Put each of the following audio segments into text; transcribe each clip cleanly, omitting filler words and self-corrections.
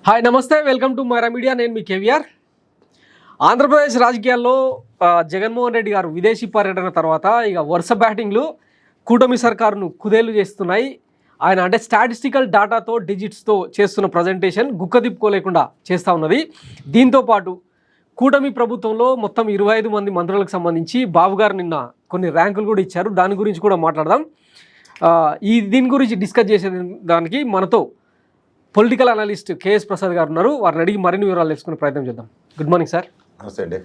Hi నమస్తే, welcome to Myra media. నేను మీ కేవీఆర్. ఆంధ్రప్రదేశ్ రాజకీయాల్లో జగన్మోహన్ రెడ్డి గారు విదేశీ పర్యటన తర్వాత ఇక వరుస బ్యాటింగ్లు కూటమి సర్కారును కుదేలు చేస్తున్నాయి. ఆయన అంటే స్టాటిస్టికల్ డాటాతో డిజిట్స్తో చేస్తున్న ప్రజెంటేషన్ గుక్కదిప్పుకోలేకుండా చేస్తూ ఉన్నది. దీంతోపాటు కూటమి ప్రభుత్వంలో మొత్తం 25 మంది మంత్రులకు సంబంధించి బాబు గారు నిన్న కొన్ని ర్యాంకులు కూడా ఇచ్చారు. దాని గురించి కూడా మాట్లాడదాం. దీని గురించి డిస్కస్ చేసే దానికి మనతో పొలిటికల్ అనలిస్ట్ కేఎస్ ప్రసాద్ గారు ఉన్నారు. వారిని అడిగి మరిన్ని వివరాలు తెలుసుకునే ప్రయత్నం చేద్దాం. Good morning sir. నమస్తే అండి.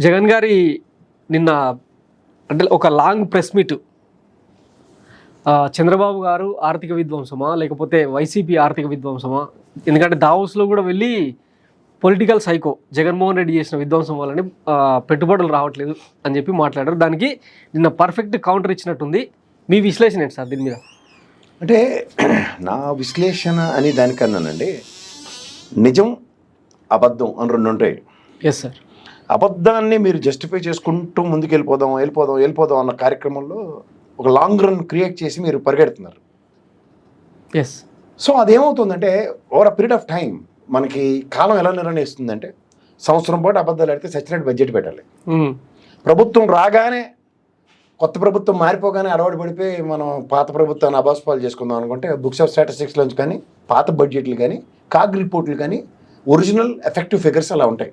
జగన్ గారి నిన్న అంటే ఒక లాంగ్ ప్రెస్ మీట్, చంద్రబాబు గారు ఆర్థిక విధ్వంసమా లేకపోతే వైసీపీ ఆర్థిక విధ్వంసమా? ఎందుకంటే దావోస్లో కూడా వెళ్ళి పొలిటికల్ సైకో జగన్మోహన్ రెడ్డి చేసిన విధ్వంసం వల్లనే పెట్టుబడులు రావట్లేదు అని చెప్పి మాట్లాడారు. దానికి నిన్న పర్ఫెక్ట్ కౌంటర్ ఇచ్చినట్టుంది. మీ విశ్లేషణ ఏంటి సార్ దీని మీద? అంటే నా విశ్లేషణ అని దానికన్నానండి, నిజం అబద్ధం అని రెండు ఉంటాయి. Yes sir. అబద్ధాన్ని మీరు జస్టిఫై చేసుకుంటూ ముందుకు వెళ్ళిపోదాం అన్న కార్యక్రమంలో ఒక లాంగ్ రన్ క్రియేట్ చేసి మీరు పరిగెడుతున్నారు. ఎస్. సో అదేమవుతుందంటే over a period of time మనకి కాలం ఎలా నిర్ణయిస్తుందంటే, సంవత్సరం పాటు అబద్ధాలు ఆడితే సచ్చినట్టు బడ్జెట్ పెట్టాలి. ప్రభుత్వం రాగానే, కొత్త ప్రభుత్వం మారిపోగానే అలవాటు పడిపోయి మనం పాత ప్రభుత్వాన్ని అబాస్పాలు చేసుకుందాం అనుకుంటే బుక్స్ ఆఫ్ స్టాటిస్టిక్స్లోంచి కానీ పాత బడ్జెట్లు కానీ కాగ్ రిపోర్ట్లు కానీ ఒరిజినల్ ఎఫెక్టివ్ ఫిగర్స్ అలా ఉంటాయి.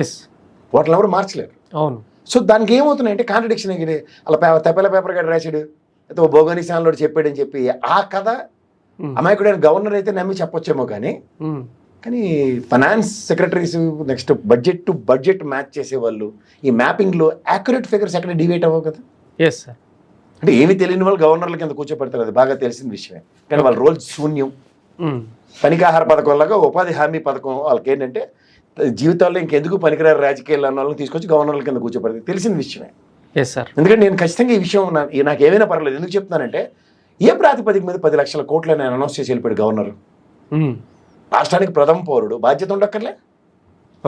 ఎస్. వాటిని ఎవరు మార్చలేరు. అవును. సో దానికి ఏమవుతున్నాయంటే కాంట్రడిక్షన్ ఎగిరి అలా తెప్పల పేపర్ గడ్డ రాశాడు, అయితే భోగాని స్థానంలో చెప్పాడని చెప్పి ఆ కథ అమాయకుడైన గవర్నర్ అయితే నమ్మి చెప్పొచ్చేమో కానీ finance secretaries next budget to budget match చేసేవాళ్ళు ఈ మ్యాపింగ్లో యాక్యురేట్ ఫిగర్స్ ఎక్కడ డివేట్ అవ్వవు కదా. Yes sir. అంటే ఏమి తెలియని వాళ్ళు గవర్నర్ల కింద కూర్చోపెడతారు, అది బాగా తెలిసిన విషయమే. కానీ వాళ్ళ రోల్ శూన్యం. పనికాహార పథకం లాగా ఉపాధి హామీ పథకం వాళ్ళకి ఏంటంటే జీవితాల్లో ఇంకెందుకు పనికిరారు రాజకీయాలు అన్న వాళ్ళని తీసుకొచ్చి గవర్నర్ల కింద కూర్చోపెడతారు, తెలిసిన విషయమే. Yes sir. ఎందుకంటే నేను ఖచ్చితంగా ఈ విషయం నాకు ఏమైనా పర్లేదు. ఎందుకు చెప్తున్నానంటే, ఏ ప్రాతిపదిక మీద 10 లక్షల కోట్లు నేను అనౌన్స్ చేసి వెళ్ళిపోయాడు గవర్నర్. రాష్ట్రానికి ప్రథమ పౌరుడు, బాధ్యత ఉండక్కర్లే.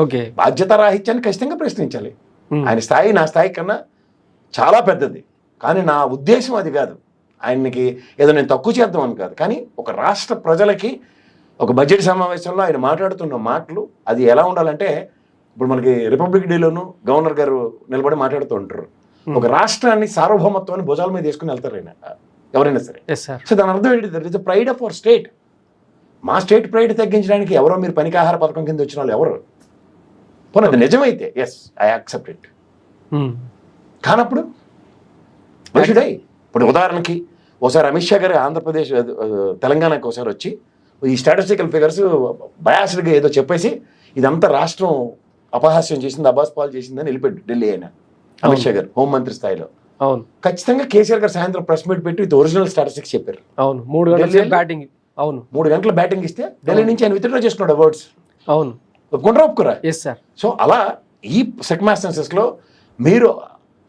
ఓకే. బాధ్యత రాహిత్యాన్ని ఖచ్చితంగా ప్రశ్నించాలి. ఆయన స్థాయి నా స్థాయి కన్నా చాలా పెద్దది. కానీ నా ఉద్దేశం అది కాదు. ఆయనకి ఏదో నేను తక్కువ చేద్దామని కాదు. కానీ ఒక రాష్ట్ర ప్రజలకి ఒక బడ్జెట్ సమావేశంలో ఆయన మాట్లాడుతున్న మాటలు అది ఎలా ఉండాలంటే, ఇప్పుడు మనకి రిపబ్లిక్ డేలోను గవర్నర్ గారు నిలబడి మాట్లాడుతూ ఉంటారు. ఒక రాష్ట్రాన్ని సార్వభౌమత్వాన్ని భుజాల మీద తీసుకుని వెళ్తారు ఆయన ఎవరైనా సరే. సో దాని అర్థం ఏంటి? That is the pride of our state. మా స్టేట్ ప్రైడ్ తగ్గించడానికి ఎవరో మీరు పనికాహార పథకం కింద వచ్చిన వాళ్ళు ఎవరు? పోనీ అది నిజమైతే ఎస్, ఐ యాక్సెప్ట్ ఇట్. కానప్పుడు ఇప్పుడు ఉదాహరణకి ఒకసారి అమిత్ షా గారు ఆంధ్రప్రదేశ్ తెలంగాణకి ఒకసారి వచ్చి ఈ స్టాటిస్టికల్ ఫిగర్స్ బయాస్డ్గా ఏదో చెప్పేసి ఇదంతా రాష్ట్రం అపహాస్యం చేసింది, అబాస్పాలు చేసిందని వెళ్ళిపోయాడు ఢిల్లీ. అయినా అమిత్ షా గారు హోంమంత్రి స్థాయిలో. అవును. ఖచ్చితంగా కేసీఆర్ గారు సాయంత్రం ప్రెస్ మీట్ పెట్టి ఇది ఒరిజినల్ స్టాటిస్టిక్స్ చెప్పారు. అవును. 3 గంటల బ్యాటింగ్. అవును. 3 గంటల బ్యాటింగ్ ఇస్తే ఢిల్లీ నుంచి ఆయన విత్డ్రా చేసుకున్నాడు అవార్డ్స్. అవును. ఒప్పుకురా. Yes sir. సో అలా ఈ సర్కమ్స్టాన్సెస్లో మీరు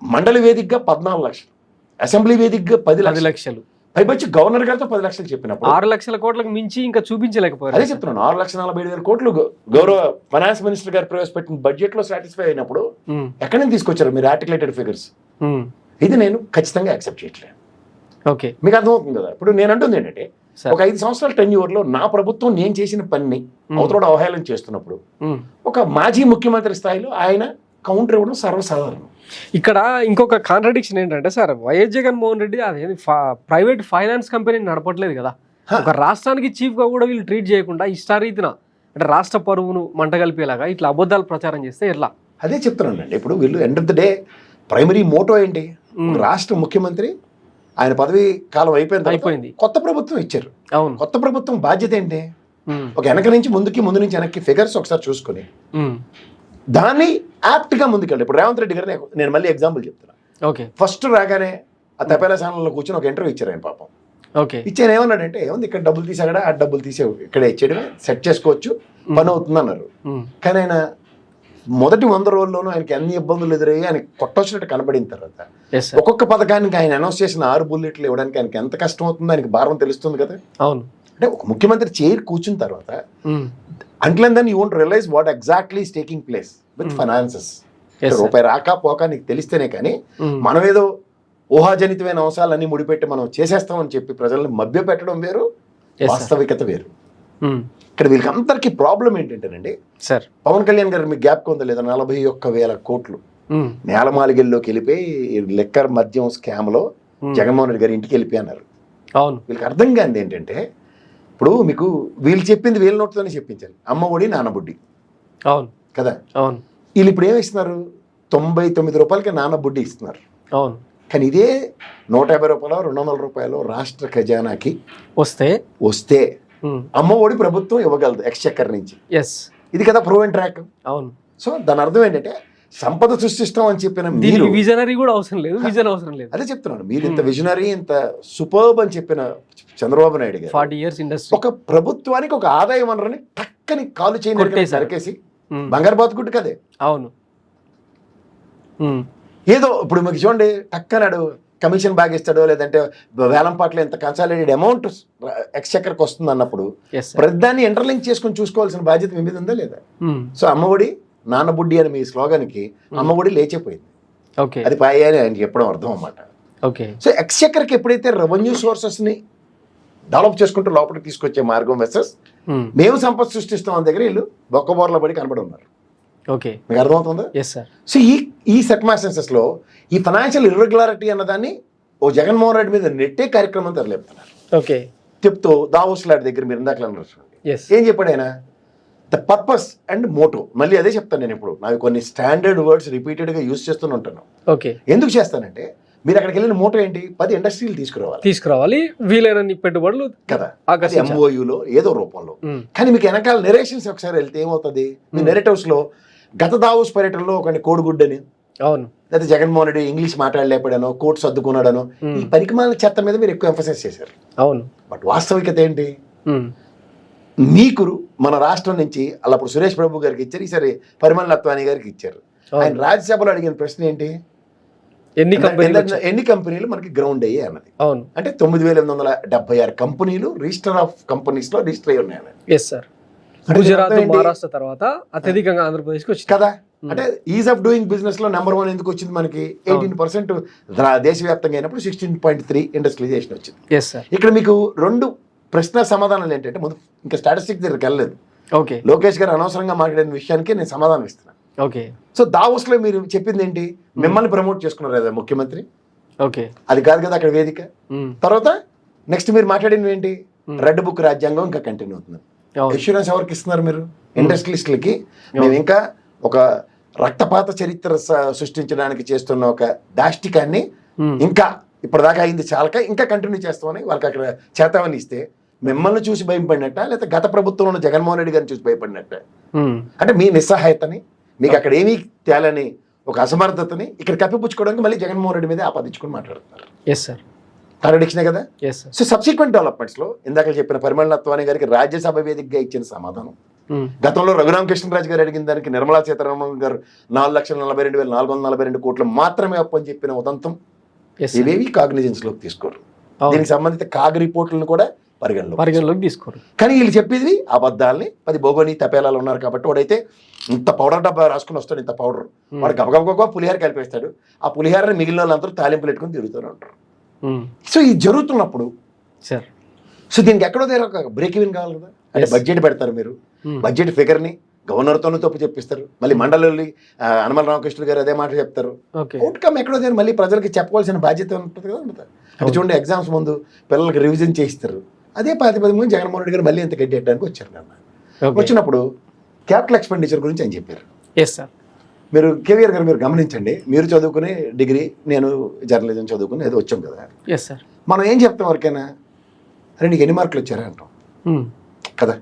మండలి వేదికగా 14 లక్షలు, అసెంబ్లీ వేదికగా 10 లక్షలు, పైపచ్చి గవర్నర్ గారితో 10 లక్షలు చెప్పినప్పుడు 6 లక్షల కోట్లకు మించి ఇంకా చూపించలేకపోయారు. అదే చెప్తున్నాను. 6,47,000 కోట్లు గౌరవ ఫైనాన్స్ మినిస్టర్ గారు ప్రవేశపెట్టిన బడ్జెట్ లో సాటిస్ఫై అయినప్పుడు ఎక్కడి నుంచి తీసుకొచ్చారు మీరు ఆర్టికులేటెడ్ ఫిగర్స్? ఇది నేను ఖచ్చితంగా యాక్సెప్ట్ చేయట్లేదు. ఓకే. మీకు అర్థమవుతుంది కదా. ఇప్పుడు నేను అంటుంది ఏంటంటే, ఒక 5 సంవత్సరాల టెన్యూర్లో నా ప్రభుత్వం నేను చేసిన పనిని అవతల అవహేళన చేస్తున్నప్పుడు ఒక మాజీ ముఖ్యమంత్రి స్థాయిలో ఆయన కౌంటర్ ఇవ్వడం సర్వసాధారణం. ఇక్కడ ఇంకొక కాంట్రడిక్షన్ ఏంటంటే సార్, వైఎస్ జగన్మోహన్ రెడ్డి అదేది ప్రైవేట్ ఫైనాన్స్ కంపెనీని నడపట్లేదు కదా. ఒక రాష్ట్రానికి చీఫ్గా కూడా వీళ్ళు ట్రీట్ చేయకుండా ఇష్టారీతిన అంటే రాష్ట్ర పరువును మంటగలిపేలాగా ఇట్లా అబద్ధాలు ప్రచారం చేస్తే ఎట్లా? అదే చెప్తున్నానండి. ఇప్పుడు వీళ్ళు end of the day primary motto ఏంటి? రాష్ట్ర ముఖ్యమంత్రి ఆయన పదవి కాలం అయిపోయింది, కొత్త ప్రభుత్వం ఇచ్చారు. అవును. కొత్త ప్రభుత్వం బాధ్యత ఏంటి? ఒక వెనక నుంచి ముందు నుంచి వెనక్కి ఫిగర్స్ ఒకసారి చూసుకొని దాన్ని యాప్ట్గా ముందుకెళ్ళి. ఇప్పుడు రేవంత్ రెడ్డి గారు నేను మళ్ళీ ఎగ్జాంపుల్ చెప్తున్నా. ఓకే. ఫస్ట్ రాగానే ఆ తపేలా ఛానల్లో కూర్చొని ఒక ఇంటర్వ్యూ ఇచ్చారు ఆయన. పాపం ఓకే. ఇచ్చాను ఏమన్నాడంటే, ఏముంది ఇక్కడ డబ్బులు తీసాడా, ఆ డబ్బులు తీసేవు ఇక్కడే ఇచ్చేయడమే, సెట్ చేసుకోవచ్చు, పని అవుతుంది అన్నారు. కానీ ఆయన మొదటి 100 రోజుల్లోనూ ఆయనకి అన్ని ఇబ్బందులు ఎదురయ్యి ఆయన కొట్టొచ్చినట్టు కనబడిన తర్వాత ఒక్కొక్క పథకానికి ఆయన అనౌన్స్ చేసిన 6 బుల్లెట్లు ఇవ్వడానికి ఆయనకి ఎంత కష్టం అవుతుందో ఆయనకి భారం తెలుస్తుంది కదా. అవును. అంటే ఒక ముఖ్యమంత్రి చైర్ కూర్చున్న తర్వాత until and then you won't realize what exactly is taking place with finances. రూపాయి రాక పోక నీకు తెలిస్తేనే కానీ మనం ఏదో ఊహాజనితమైన అంశాలన్నీ ముడిపెట్టి మనం చేసేస్తామని చెప్పి ప్రజల్ని మభ్య పెట్టడం వేరు, వాస్తవికత వేరు. ఇక్కడ వీళ్ళకి అందరికీ ప్రాబ్లం ఏంటంటేనండి, సార్ పవన్ కళ్యాణ్ గారు మీకు గ్యాప్ కొందా లేదా, 41,000 కోట్లు నేలమాలిగల్లో వెళ్ళిపోయి లెక్కర్ మద్యం స్కామ్ లో జగన్మోహన్ రెడ్డి గారి ఇంటికి వెళ్ళిపోయి అన్నారు. అవును. వీళ్ళకి అర్థం కానిది ఏంటంటే, ఇప్పుడు మీకు వీళ్ళు చెప్పింది వీళ్ళ నోట్లోనే చెప్పించాలి, అమ్మ ఒడి నాన్న బుడ్డి. అవును కదా. అవును. వీళ్ళు ఇప్పుడు ఏమి ఇస్తున్నారు, 99 రూపాయలకి నాన్న బుడ్డి ఇస్తున్నారు. అవును. కానీ ఇదే 150 రూపాయలు 200 రూపాయలు రాష్ట్ర ఖజానాకి వస్తే అమ్మ ఒడి ప్రభుత్వం ఇవ్వగలదు ఎక్స్చెక్కర్ నుంచి. ఇది కదా ప్రూవెన్ ట్రాక్. అవును. సో దాని అర్థం ఏంటంటే, సంపద సృష్టిస్తాం అని చెప్పిన మీరు విజనరీ కూడా అవసరం లేదు, విజన్ అవసరం లేదు. అదే చెప్తున్నాను, మీరు ఇంత విజనరీ ఇంత సూపర్బ్ అని చెప్పిన చంద్రబాబు నాయుడు గారు 40 years ఇండస్ట్రీ, ఒక ప్రభుత్వానికి ఒక ఆదాయ వనరుని టక్కని కాలు చేయని సరికేసి బంగారు బాతుగుడ్డు కదే. అవును. ఏదో ఇప్పుడు మీకు చూడండి, టక్కనాడు కమిషన్ బాగా ఇస్తాడో లేదంటే వేలం పాటలో ఇంత కన్సాలిడేటెడ్ అమౌంట్ ఎక్స్చెక్కర్కి వస్తుంది అన్నప్పుడు ప్రతిదాన్ని ఇంటర్లింక్ చేసుకుని చూసుకోవాల్సిన బాధ్యత మీ మీద ఉందా లేదా? సో అమ్మఒడి నాన్నబుడ్డి అని మీ స్లోగన్కి అమ్మఒడి లేచిపోయింది. అది పాయాలి ఆయనకి చెప్పడం అర్థం అన్నమాట. సో ఎక్స్చెక్కర్కి ఎప్పుడైతే రెవెన్యూ సోర్సెస్ని డెవలప్ చేసుకుంటూ లోపలికి తీసుకొచ్చే మార్గం వెసెస్ మేము సంపద సృష్టిస్తాం అన్న దగ్గర వీళ్ళు బొక్కబోర్ల పడి కనబడి ఉన్నారు. మీకు అర్థమవుతుందా? సో ఈ సెట్మాసెన్సెస్లో ఈ ఫైనాన్షియల్ ఇర్రెగ్యులారిటీ అన్నదాన్ని ఓ జగన్మోహన్ రెడ్డి మీద నెట్టే కార్యక్రమం తెరలేపుతున్నారు. చెప్తూ దావోస్ లాంటి దగ్గర మీరు ఇందాక ఏం చెప్పాడు ఆయన, ద పర్పస్ అండ్ మోటో. మళ్ళీ అదే చెప్తాను నేను ఇప్పుడు, నాకు కొన్ని స్టాండర్డ్ వర్డ్స్ రిపీటెడ్గా యూజ్ చేస్తూనే ఉంటాను. ఎందుకు చేస్తానంటే, మీరు అక్కడికి వెళ్ళిన మోటో ఏంటి, 10 ఇండస్ట్రీలు తీసుకురావాలి వీలైనన్ని పెట్టుబడులు కదా, ఎంఓయూలో ఏదో రూపంలో. కానీ మీకు వెనకాల నెరేషన్స్ ఒకసారి వెళ్తే ఏమవుతుంది, మీ నెరేటివ్స్ లో గత దావోస్ పర్యటనలో ఒక కోడిగుడ్డని, అవును, లేదా జగన్మోహన్ రెడ్డి ఇంగ్లీష్ మాట్లాడలేపాడనో కోర్టు సర్దుకున్నాడనో, ఈ పరికమాల చెత్త మీద మీరు ఎక్కువ ఎంఫసైజ్ చేశారు. అవును. బట్ వాస్తవికత ఏంటి, మీకు మన రాష్ట్రం నుంచి అప్పుడు సురేష్ ప్రభు గారికి ఇచ్చారు, ఈసారి పరిమళ నత్వాని గారికి ఇచ్చారు. ఆయన రాజ్యసభలో అడిగిన ప్రశ్న ఏంటి, ఎన్ని కంపెనీలు మనకి గ్రౌండ్ అయ్యాయి అన్నది. అవును. అంటే 9,876 కంపెనీలు రిజిస్టర్ ఆఫ్ కంపెనీస్ లో రిజిస్టర్ అయ్యి ఉన్నాయి. గుజరాత్ మహారాష్ట్ర తర్వాత అత్యధికంగా ఆంధ్రప్రదేశ్కి వచ్చింది కదా. అంటే ఈజ్ ఆఫ్ డూయింగ్ బిజినెస్ లో నెంబర్ 1 ఎందుకు వచ్చింది మనకి, 18% దేశవ్యాప్తంగా అయినప్పుడు 16.3 ఇండస్ట్రియలైజేషన్ వచ్చింది. ఇక్కడ మీకు 2 ప్రశ్న సమాధానాలు ఏంటంటే, ముందు ఇంకా స్టాటిస్టిక్స్ దగ్గరికి వెళ్ళలేదు, లోకేష్ గారు అనవసరంగా మాట్లాడిన విషయానికి నేను సమాధానం ఇస్తున్నాను. సో దావోస్ లో మీరు చెప్పింది ఏంటి, మిమ్మల్ని ప్రమోట్ చేసుకున్నారు కదా ముఖ్యమంత్రి, అది కాదు కదా అక్కడ వేదిక. తర్వాత నెక్స్ట్ మీరు మాట్లాడినవి ఏంటి, రెడ్ బుక్ రాజ్యాంగం ఇంకా కంటిన్యూ అవుతుంది. ఇన్సూరెన్స్ ఎవరికి ఇస్తున్నారు మీరు, ఇండస్ట్రియలిస్టులకి. మేము ఇంకా ఒక రక్తపాత చరిత్ర సృష్టించడానికి చేస్తున్న ఒక దాష్టికాన్ని ఇంకా ఇప్పటిదాకా అయింది చాలక ఇంకా కంటిన్యూ చేస్తామని వాళ్ళకి అక్కడ చేతామని ఇస్తే, మిమ్మల్ని చూసి భయపడినట్ట లేదా గత ప్రభుత్వంలో జగన్మోహన్ రెడ్డి గారిని చూసి భయపడినట్ట? అంటే మీ నిస్సహాయతని, మీకు అక్కడ ఏమీ తేలని ఒక అసమర్థతని ఇక్కడ కప్పిపుచ్చుకోవడానికి మళ్ళీ జగన్మోహన్ రెడ్డి మీద ఆపాదించుకొని మాట్లాడుతున్నారు. కాంట్రడిక్షనే కదా. సో సబ్సిక్వెంట్ డెవలప్మెంట్స్ లో ఇందాక చెప్పిన పరిమళ నత్వాని గారికి రాజ్యసభ వేదికగా ఇచ్చిన సమాధానం, గతంలో రఘురామకృష్ణరాజు గారు అడిగిన దానికి నిర్మలా సీతారామన్ గారు 4,42,442 కోట్లు మాత్రమే అప్పని చెప్పిన ఉదంతం, ఇవేవి కాగ్నిజెన్స్ లోకి తీసుకోరు. దీనికి సంబంధిత కాగ్ రిపోర్టులను కూడా పరిగణలోకి తీసుకోరు. కానీ వీళ్ళు చెప్పేది అబద్ధాలని 10 బోగోని తపేలాలు ఉన్నారు కాబట్టి, వాడైతే ఇంత పౌడర్ డబ్బా రాసుకుని వస్తాడు, ఇంత పౌడర్ వాడు గబగబ పులిహార కలిపేస్తాడు, ఆ పులిహారని మిగిలిన వాళ్ళందరూ తాలింపులు పెట్టుకుని తిరుగుతూనే ఉంటారు. సో ఇది జరుగుతున్నప్పుడు సో దీనికి ఎక్కడో దగ్గర ఒక బ్రేక్ ఈవెన్ కావాలి కదా. అంటే బడ్జెట్ పెడతారు మీరు, బడ్జెట్ ఫిగర్ని గవర్నర్తోనూ తప్పు చెప్పిస్తారు, మళ్ళీ మండలి హనుమల రామకృష్ణ గారు అదే మాట చెప్తారు. అవుట్కమ్ ఎక్కడో దగ్గర మళ్ళీ ప్రజలకి చెప్పవలసిన బాధ్యత ఉంటుంది కదా. అంటే చూడండి, ఎగ్జామ్స్ ముందు పిల్లలకి రివిజన్ చేయిస్తారు, అదే 10 జగన్మోహన్ రెడ్డి గారు మళ్ళీ ఎంత గడ్డేయడానికి వచ్చారు కదా. వచ్చినప్పుడు క్యాపిటల్ ఎక్స్పెండిచర్ గురించి ఆయన చెప్పారు. మీరు కేవీఆర్ గారు మీరు గమనించండి, మీరు చదువుకునే డిగ్రీ, నేను జర్నలిజం చదువుకుని ఏదో వచ్చాం కదా. మనం ఏం చెప్తాం ఎవరికైనా, అరే నీకు ఎన్ని మార్కులు వచ్చారా అంటాం కదా.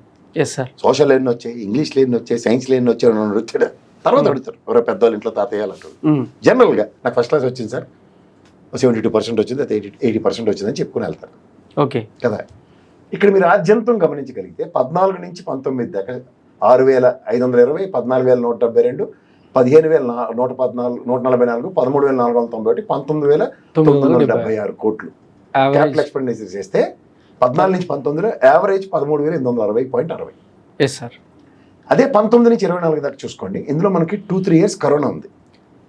సోషల్ ఎన్ని వచ్చాయి, ఇంగ్లీష్ ఎన్ని వచ్చాయి, సైన్స్ ఎన్ని వచ్చాయి అని వచ్చాడు. తర్వాత అడుగుతారు ఎవరో పెద్దవాళ్ళు ఇంట్లో తాతయ్యాలు అంటారు. జనరల్గా నాకు ఫస్ట్ క్లాస్ వచ్చింది సార్, 72% వచ్చింది, అది 80% వచ్చిందని చెప్పుకుని వెళ్తారు కదా. ఇక్కడ మీరు ఆద్యంతం గమనించగలిగితే 14 నుంచి 19 దాకా 6,520, 14,172, 15,114, 144, 13,491, 19,976 కోట్లు క్యాపిటల్ ఎక్స్పెండిచర్ చేస్తే 14 నుంచి 19లో యావరేజ్ 13,860.60. అదే 19 నుంచి 24 దాకా చూసుకోండి, ఇందులో మనకి 2-3 years కరోనా ఉంది.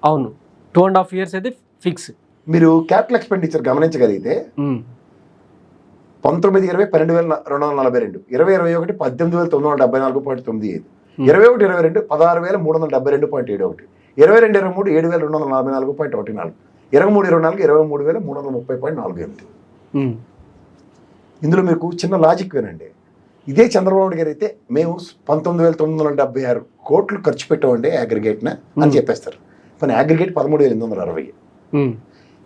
అవును, 2.5 years అయితే ఫిక్స్. మీరు క్యాపిటల్ ఎక్స్పెండిచర్ గమనించగలిగితే 19, 20 12,242, 20, 21 18,974.95, 21, 22 16,372.71, 22, 23 7,244.14, 23, 24 23,330.48. ఇందులో మీకు చిన్న లాజిక్ వినండి. ఇదే చంద్రబాబు నాయుడు గారు అయితే మేము 19,976 కోట్లు ఖర్చు పెట్టామండి అగ్రిగేట్న అని చెప్పేస్తారు. కానీ అగ్రిగేట్ 13,860.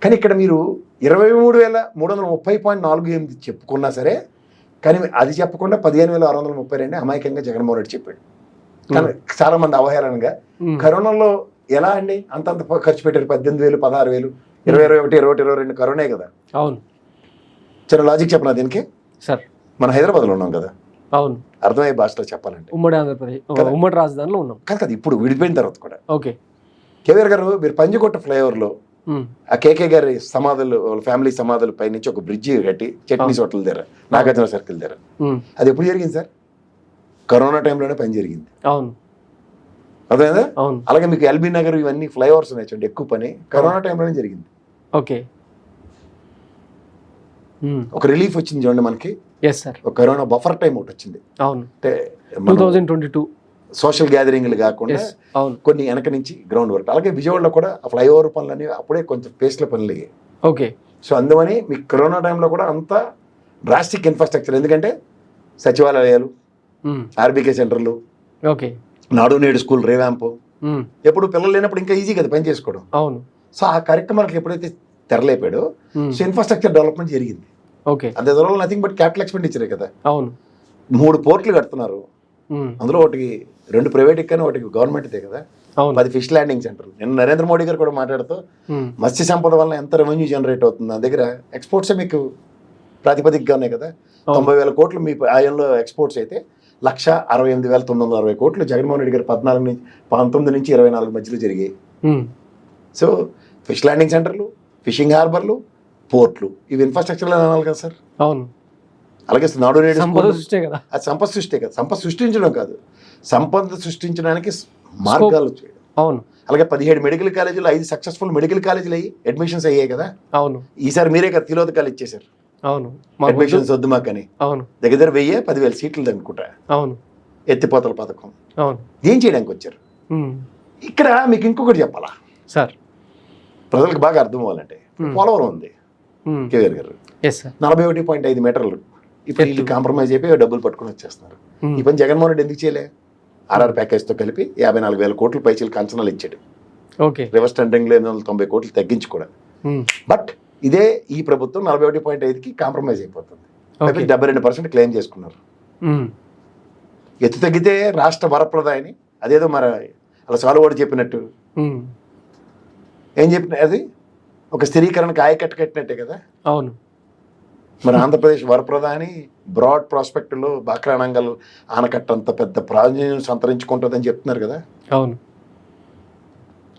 కానీ ఇక్కడ మీరు 23,330.48 చెప్పుకున్నా సరే, కానీ అది చెప్పకుండా 15,632 అమాయకంగా జగన్మోహన్ రెడ్డి చెప్పాడు. కానీ చాలా మంది అవహేళనగా కరోనాలో ఎలా అండి అంతంత ఖర్చు పెట్టారు? 18,000, 16,000, 2021, 22 కరోనే కదా. అవును. చిన్న లాజిక్ చెప్పనా దీనికి? సార్ మన హైదరాబాద్లో ఉన్నాం కదా. అవును. అర్థమయ్యే భాషలో చెప్పాలంటే ఉమ్మడి ఆంధ్రప్రదేశ్, ఉమ్మడి రాజధానిలో ఉన్నాం కదా. ఇప్పుడు విడిపోయిన తర్వాత కూడా ఓకే. కేవీఆర్ గారు మీరు పంజగుట్ట ఫ్లైఓవర్లో ఆ కేకే గారి సమాధులు, వాళ్ళ ఫ్యామిలీ సమాధుల పై నుంచి ఒక బ్రిడ్జి కట్టి చట్నీస్ హోటల్ దగ్గర, నాగార్జున సర్కిల్ దగ్గర, అది ఎప్పుడు జరిగింది సార్? కరోనా టైంలోనే పని జరిగింది. అవును. అర్థమైందా? అవును. అలాగే మీకు ఎల్బీ నగర్ ఇవన్నీ ఫ్లైఓవర్స్ ఉన్నాయి చూడండి, ఎక్కువ పని కరోనా టైంలోనే జరిగింది. ఓకే. ఒక రిలీఫ్ వచ్చింది చూడండి మనకి. Yes sir. ఒక కరోనా బఫర్ టైం ఒకటి వచ్చింది. అవును. అంటే 2022 సోషల్ గ్యాదరింగ్లు కాకుండా కొన్ని వెనక నుంచి గ్రౌండ్ వర్క్. అలాగే విజయవాడలో కూడా ఆ ఫ్లైఓవర్ పనులన్నీ అప్పుడే కొంచెం పేస్లో పనులు అయ్యాయి. ఓకే. సో అందువని మీకు కరోనా టైంలో కూడా అంత డ్రాస్టిక్ ఇన్ఫ్రాస్ట్రక్చర్, ఎందుకంటే సచివాలయాలు, ఆర్బీకే సెంటర్లు, ఓకే, నాడు నేడు స్కూల్ రివ్యాంప్, ఎప్పుడు పిల్లలు లేనప్పుడు ఇంకా ఈజీ కదా పని చేసుకోవడం. అవును. సో ఆ కార్యక్రమాలకు ఎప్పుడైతే తెరలేపాడో సో ఇన్ఫ్రాస్ట్రక్చర్ డెవలప్మెంట్ జరిగింది. ఓకే. అదే నథింగ్ బట్ క్యాపిటల్ ఎక్స్పెండిచరే కదా. అవును. 3 పోర్ట్లు కడుతున్నారు. అందులో ఒకటి 2 ప్రైవేట్ కానీ ఒకటి గవర్నమెంట్దే కదా. 10 ఫిష్ ల్యాండింగ్ సెంటర్లు. నిన్న నరేంద్ర మోడీ గారు కూడా మాట్లాడుతూ మత్స్య సంపద వల్ల ఎంత రెవెన్యూ జనరేట్ అవుతుంది, నా దగ్గర ఎక్స్పోర్ట్సే మీకు ప్రాతిపదికగా ఉన్నాయి కదా. 90,000 కోట్లు మీ ఆయనలో ఎక్స్పోర్ట్స్ అయితే 1,68,960 కోట్లు జగన్మోహన్ రెడ్డి గారు 19 నుంచి 24 మధ్యలో జరిగాయి. సో ఫిష్ ల్యాండింగ్ సెంటర్లు, ఫిషింగ్ హార్బర్లు, పోర్ట్లు, ఇవి ఇన్ఫ్రాస్ట్రక్చర్లో అనాలి కదా సార్. అవును. అలాగే నాడు నేడు సంపద సృష్టి కదా. అది సంపద సృష్టి కదా. సంపద సృష్టించడం కాదు, సంపద సృష్టించడానికి మార్గాలు చేయడం. అవును. అలాగే 17 మెడికల్ కాలేజీలు, 5 సక్సెస్ఫుల్ మెడికల్ కాలేజీలు అయ్యి అడ్మిషన్స్ అయ్యాయి కదా. అవును. ఈసారి మీరే కదా తిలోదకాలు ఇచ్చేశారు. అవును. అడ్మిషన్స్ వద్దు మాకని. అవును. దగ్గర 10,000 సీట్లు అనుకుంటా. అవును. ఎత్తిపోతల పథకం. అవును. ఏం చేయడానికి వచ్చారు? ఇక్కడ మీకు ఇంకొకటి చెప్పాలా సార్, ప్రజలకు బాగా అర్థం అవ్వాలంటే, పోలవరం ఉంది కేవీఆర్ గారు, 41.5 మీటర్లు. ఇప్పుడు వీళ్ళు కాంప్రమైజ్ అయిపోయి డబ్బులు పట్టుకుని వచ్చేస్తున్నారు. ఈ పని జగన్మోహన్ రెడ్డి ఎందుకు చేయలే? ఆర్ఆర్ ప్యాకేజ్తో కలిపి 54,000 కోట్లు పైచీలకు అంచనాలు ఇచ్చాడు. ఓకే. రివర్స్ టెండరింగ్లో 890 కోట్లు తగ్గించి కూడా. బట్ ఇదే ఈ ప్రభుత్వం 41.5కి కాంప్రమైజ్ అయిపోతుంది. 72% క్లెయిమ్ చేసుకున్నారు. ఎత్తు తగ్గితే రాష్ట్ర వరప్రదాయని, అదేదో మరి అలా సాలువాడు చెప్పినట్టు ఏం చెప్పిన, అది ఒక స్థిరీకరణకు ఆయకట్టు కట్టినట్టే కదా. అవును. మన ఆంధ్రప్రదేశ్ వరప్రధాని బ్రాడ్ ప్రాస్పెక్ట్లో బాక్రానంగల్ ఆనకట్ట అంత పెద్ద ప్రాధాన్యం సంతరించుకుంటుందని చెప్తున్నారు కదా. అవును.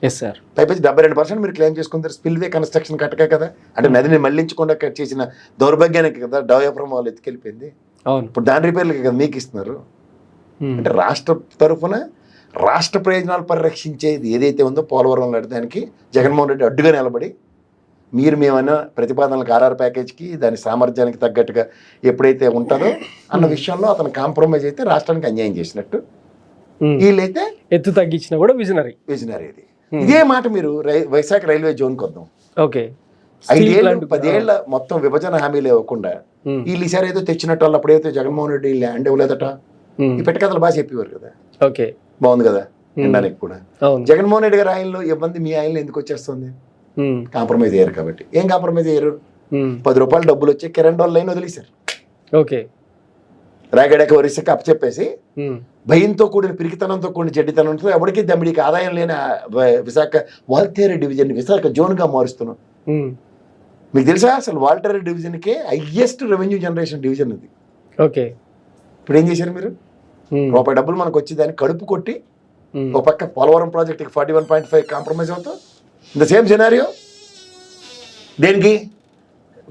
Yes sir. పైపచ్చి 72% మీరు క్లెయిమ్ చేసుకుంటారు. స్పిల్వే కన్స్ట్రక్షన్ కట్టక కదా, అంటే నదిని మళ్లించకుండా చేసిన దౌర్భాగ్యానికి కదా డయాఫ్రమ్ వాళ్ళు ఎత్తుకెళ్ళిపోయింది. అవును. ఇప్పుడు దాని రిపేర్లకి కదా మీకు ఇస్తున్నారు. అంటే రాష్ట్ర తరఫున రాష్ట్ర ప్రయోజనాలు పరిరక్షించేది ఏదైతే ఉందో పోలవరం దానికి జగన్మోహన్ రెడ్డి అడ్డుగా నిలబడి, మేమన్నా ప్రతిపాదనలకు ఆర్ఆర్ ప్యాకేజ్కి దాని సామర్థ్యానికి తగ్గట్టుగా ఎప్పుడైతే ఉంటుందో అన్న విషయంలో అతను కాంప్రమైజ్ అయితే రాష్ట్రానికి అన్యాయం చేసినట్టు. వీళ్ళైతే ఎత్తు తగ్గించినా కూడా విజనరీ ఇది. ఇదే మాట మీరు వైశాఖ రైల్వే జోన్కి వద్దాం. ఓకే. 5 ఏళ్ళు 10 ఏళ్ళ మొత్తం విభజన హామీలు ఇవ్వకుండా వీళ్ళు ఈసారి ఏదో తెచ్చినట్టు వాళ్ళు అప్పుడైతే జగన్మోహన్ రెడ్డి ల్యాండ్ ఇవ్వలేదట, ఈ పెట్టకథలు బాగా చెప్పేవారు కదా. ఓకే. బాగుంది కదా వినడానికి కూడా. జగన్మోహన్ రెడ్డి గారి ఆయనలో ఇబ్బంది మీ ఆయనలో ఎందుకు వచ్చేస్తుంది? కాంప్రమైజ్ అయ్యారు కాబట్టి. ఏం కాంప్రమైజ్ అయ్యారు? 10 రూపాయలు డబ్బులు వచ్చి కిరణ్ లైన్ వదిలేశారు. ఓకే. రాగడక వరిసక అప్పచెప్పేసి భయంతో కూడిన పిరికితనంతో కూడిన చెడ్డితనంతో ఎవరికి దమ్మిడికి ఆదాయం లేని విశాఖ వాల్తేరు డివిజన్ విశాఖ జోన్గా మారుస్తున్నాం. మీకు తెలుసా అసలు వాల్టేరు డివిజన్కే హైయెస్ట్ రెవెన్యూ జనరేషన్ డివిజన్ ఇది. ఓకే. ఇప్పుడు ఏం చేశారు మీరు? రూపాయి డబ్బులు మనకు వచ్చి దాన్ని కడుపు కొట్టి ఒక పక్క పోలవరం ప్రాజెక్ట్కి 41.5 కాంప్రమైజ్ అవుతాం. ద సేమ్ సినారియో దేనికి?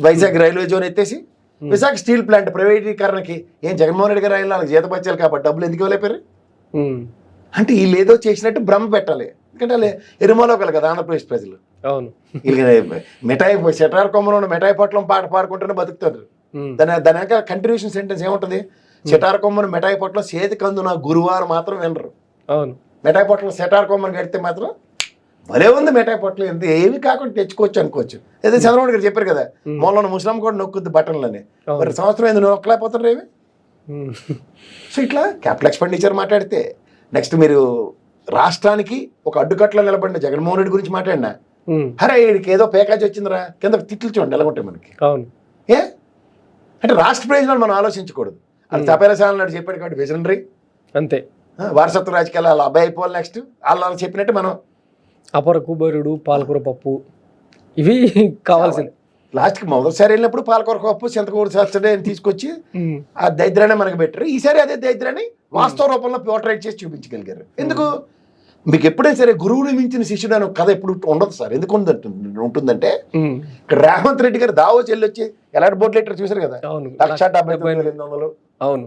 వైజాగ్ రైల్వే జోన్ ఎత్తేసి విశాఖ స్టీల్ ప్లాంట్ ప్రైవేటీకరణకి ఏం జగన్మోహన్ రెడ్డి గారు ఆయన జీతపచ్చాలి కాబట్టి డబ్బులు ఎందుకు ఇవ్వలేపారు? అంటే వీళ్ళు ఏదో చేసినట్టు భ్రమ పెట్టాలి. ఎందుకంటే వాళ్ళు ఎరుమలోకలు కదా ఆంధ్రప్రదేశ్ ప్రజలు. అవును. వీళ్ళకి మిఠాయి షెటార్ కొమ్మలో మిఠాయి పట్లం పాట పాడుకుంటూనే బతుకుతారు. దాని వెనక కంటిన్యూషన్ సెంటెన్స్ ఏముంటది? సెటార్ కొమ్మను మిఠాయి పొట్టలో చేతి కందు నా గురువారు మాత్రం వినరు. అవును, మిఠాయి పొట్టలో సెటార్ కొమ్మను కడితే మాత్రం భలే ఉంది మిఠాయి పొట్టలు, ఎంత ఏమి కాకుండా తెచ్చుకోవచ్చు అనుకోవచ్చు. అదే చంద్రబాబు గారు చెప్పారు కదా, మొన్న ముస్లిం కూడా నొక్కుద్ది బటన్లని, మరి సంవత్సరం ఎందుకు నొక్కలేకపోతారు ఏమి? సో ఇట్లా క్యాపిటల్ ఎక్స్పెండిచర్ మాట్లాడితే, నెక్స్ట్ మీరు రాష్ట్రానికి ఒక అడ్డుకట్లో నిలబడిన జగన్మోహన్ రెడ్డి గురించి మాట్లాడినా, అరే వీడికి ఏదో ప్యాకేజ్ వచ్చిందిరా కింద తిట్లు చూడండి ఎలా ఉంటాయి మనకి. అవును, ఏ అంటే రాష్ట్ర ప్రయోజనాలు మనం ఆలోచించకూడదు. అది తపేల సాల నాడు చెప్పాడు కాబట్టి విజనరీ అంతే. వారసత్వ రాజకీయాలు వాళ్ళ అబ్బాయి అయిపోవాలి, నెక్స్ట్ వాళ్ళు చెప్పినట్టు మనం అపర కుబేరుడు పాలకూర పప్పు ఇవి కావాల్సింది. లాస్ట్కి మొదటిసారి వెళ్ళినప్పుడు పాలకూర పప్పు చింతకూర సచ్చడే అని తీసుకొచ్చి ఆ దరిద్రాన్ని మనకు పెట్టారు. ఈసారి అదే దరిద్రాన్ని వాస్తవ రూపంలో పోర్ట్రేట్ చేసి చూపించగలిగారు. ఎందుకు? మీకు ఎప్పుడైనా సరే గురువుని మించిన శిష్యుడు అనే కథ ఎప్పుడు ఉండదు సార్. ఎందుకు ఉంటుందంటే, ఇక్కడ రేవంత్ రెడ్డి గారు దావో చెల్లి వచ్చి ఎలాంటి బోర్డు లెటర్ చూసారు కదా, 1,79,800, అవును,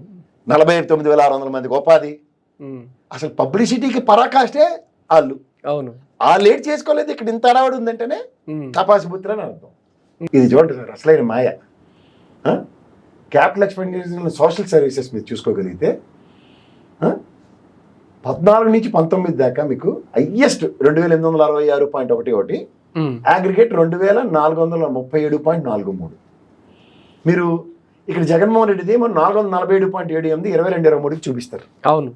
49,600 మందికి ఉపాధి. అసలు పబ్లిసిటీకి పరాకాష్టే వాళ్ళు. అవును, వాళ్ళు ఏడ్ చేసుకోలేదు. ఇక్కడ ఇంత అలవాడు ఉందంటేనే తపాసి బుద్ధులు అని అర్థం. ఇది చూడండి సార్, అసలైన మాయ. క్యాపిటల్ ఎక్స్పెండిచర్ సోషల్ సర్వీసెస్ మీరు చూసుకోగలిగితే 14 నుంచి 19 దాకా మీకు హైయెస్ట్ 2,866.11, అగ్రిగేట్ 2,437.43. మీరు ఇక్కడ జగన్మోహన్ రెడ్డిది ఏమో 447.78 22-23కి చూపిస్తారు. అవును,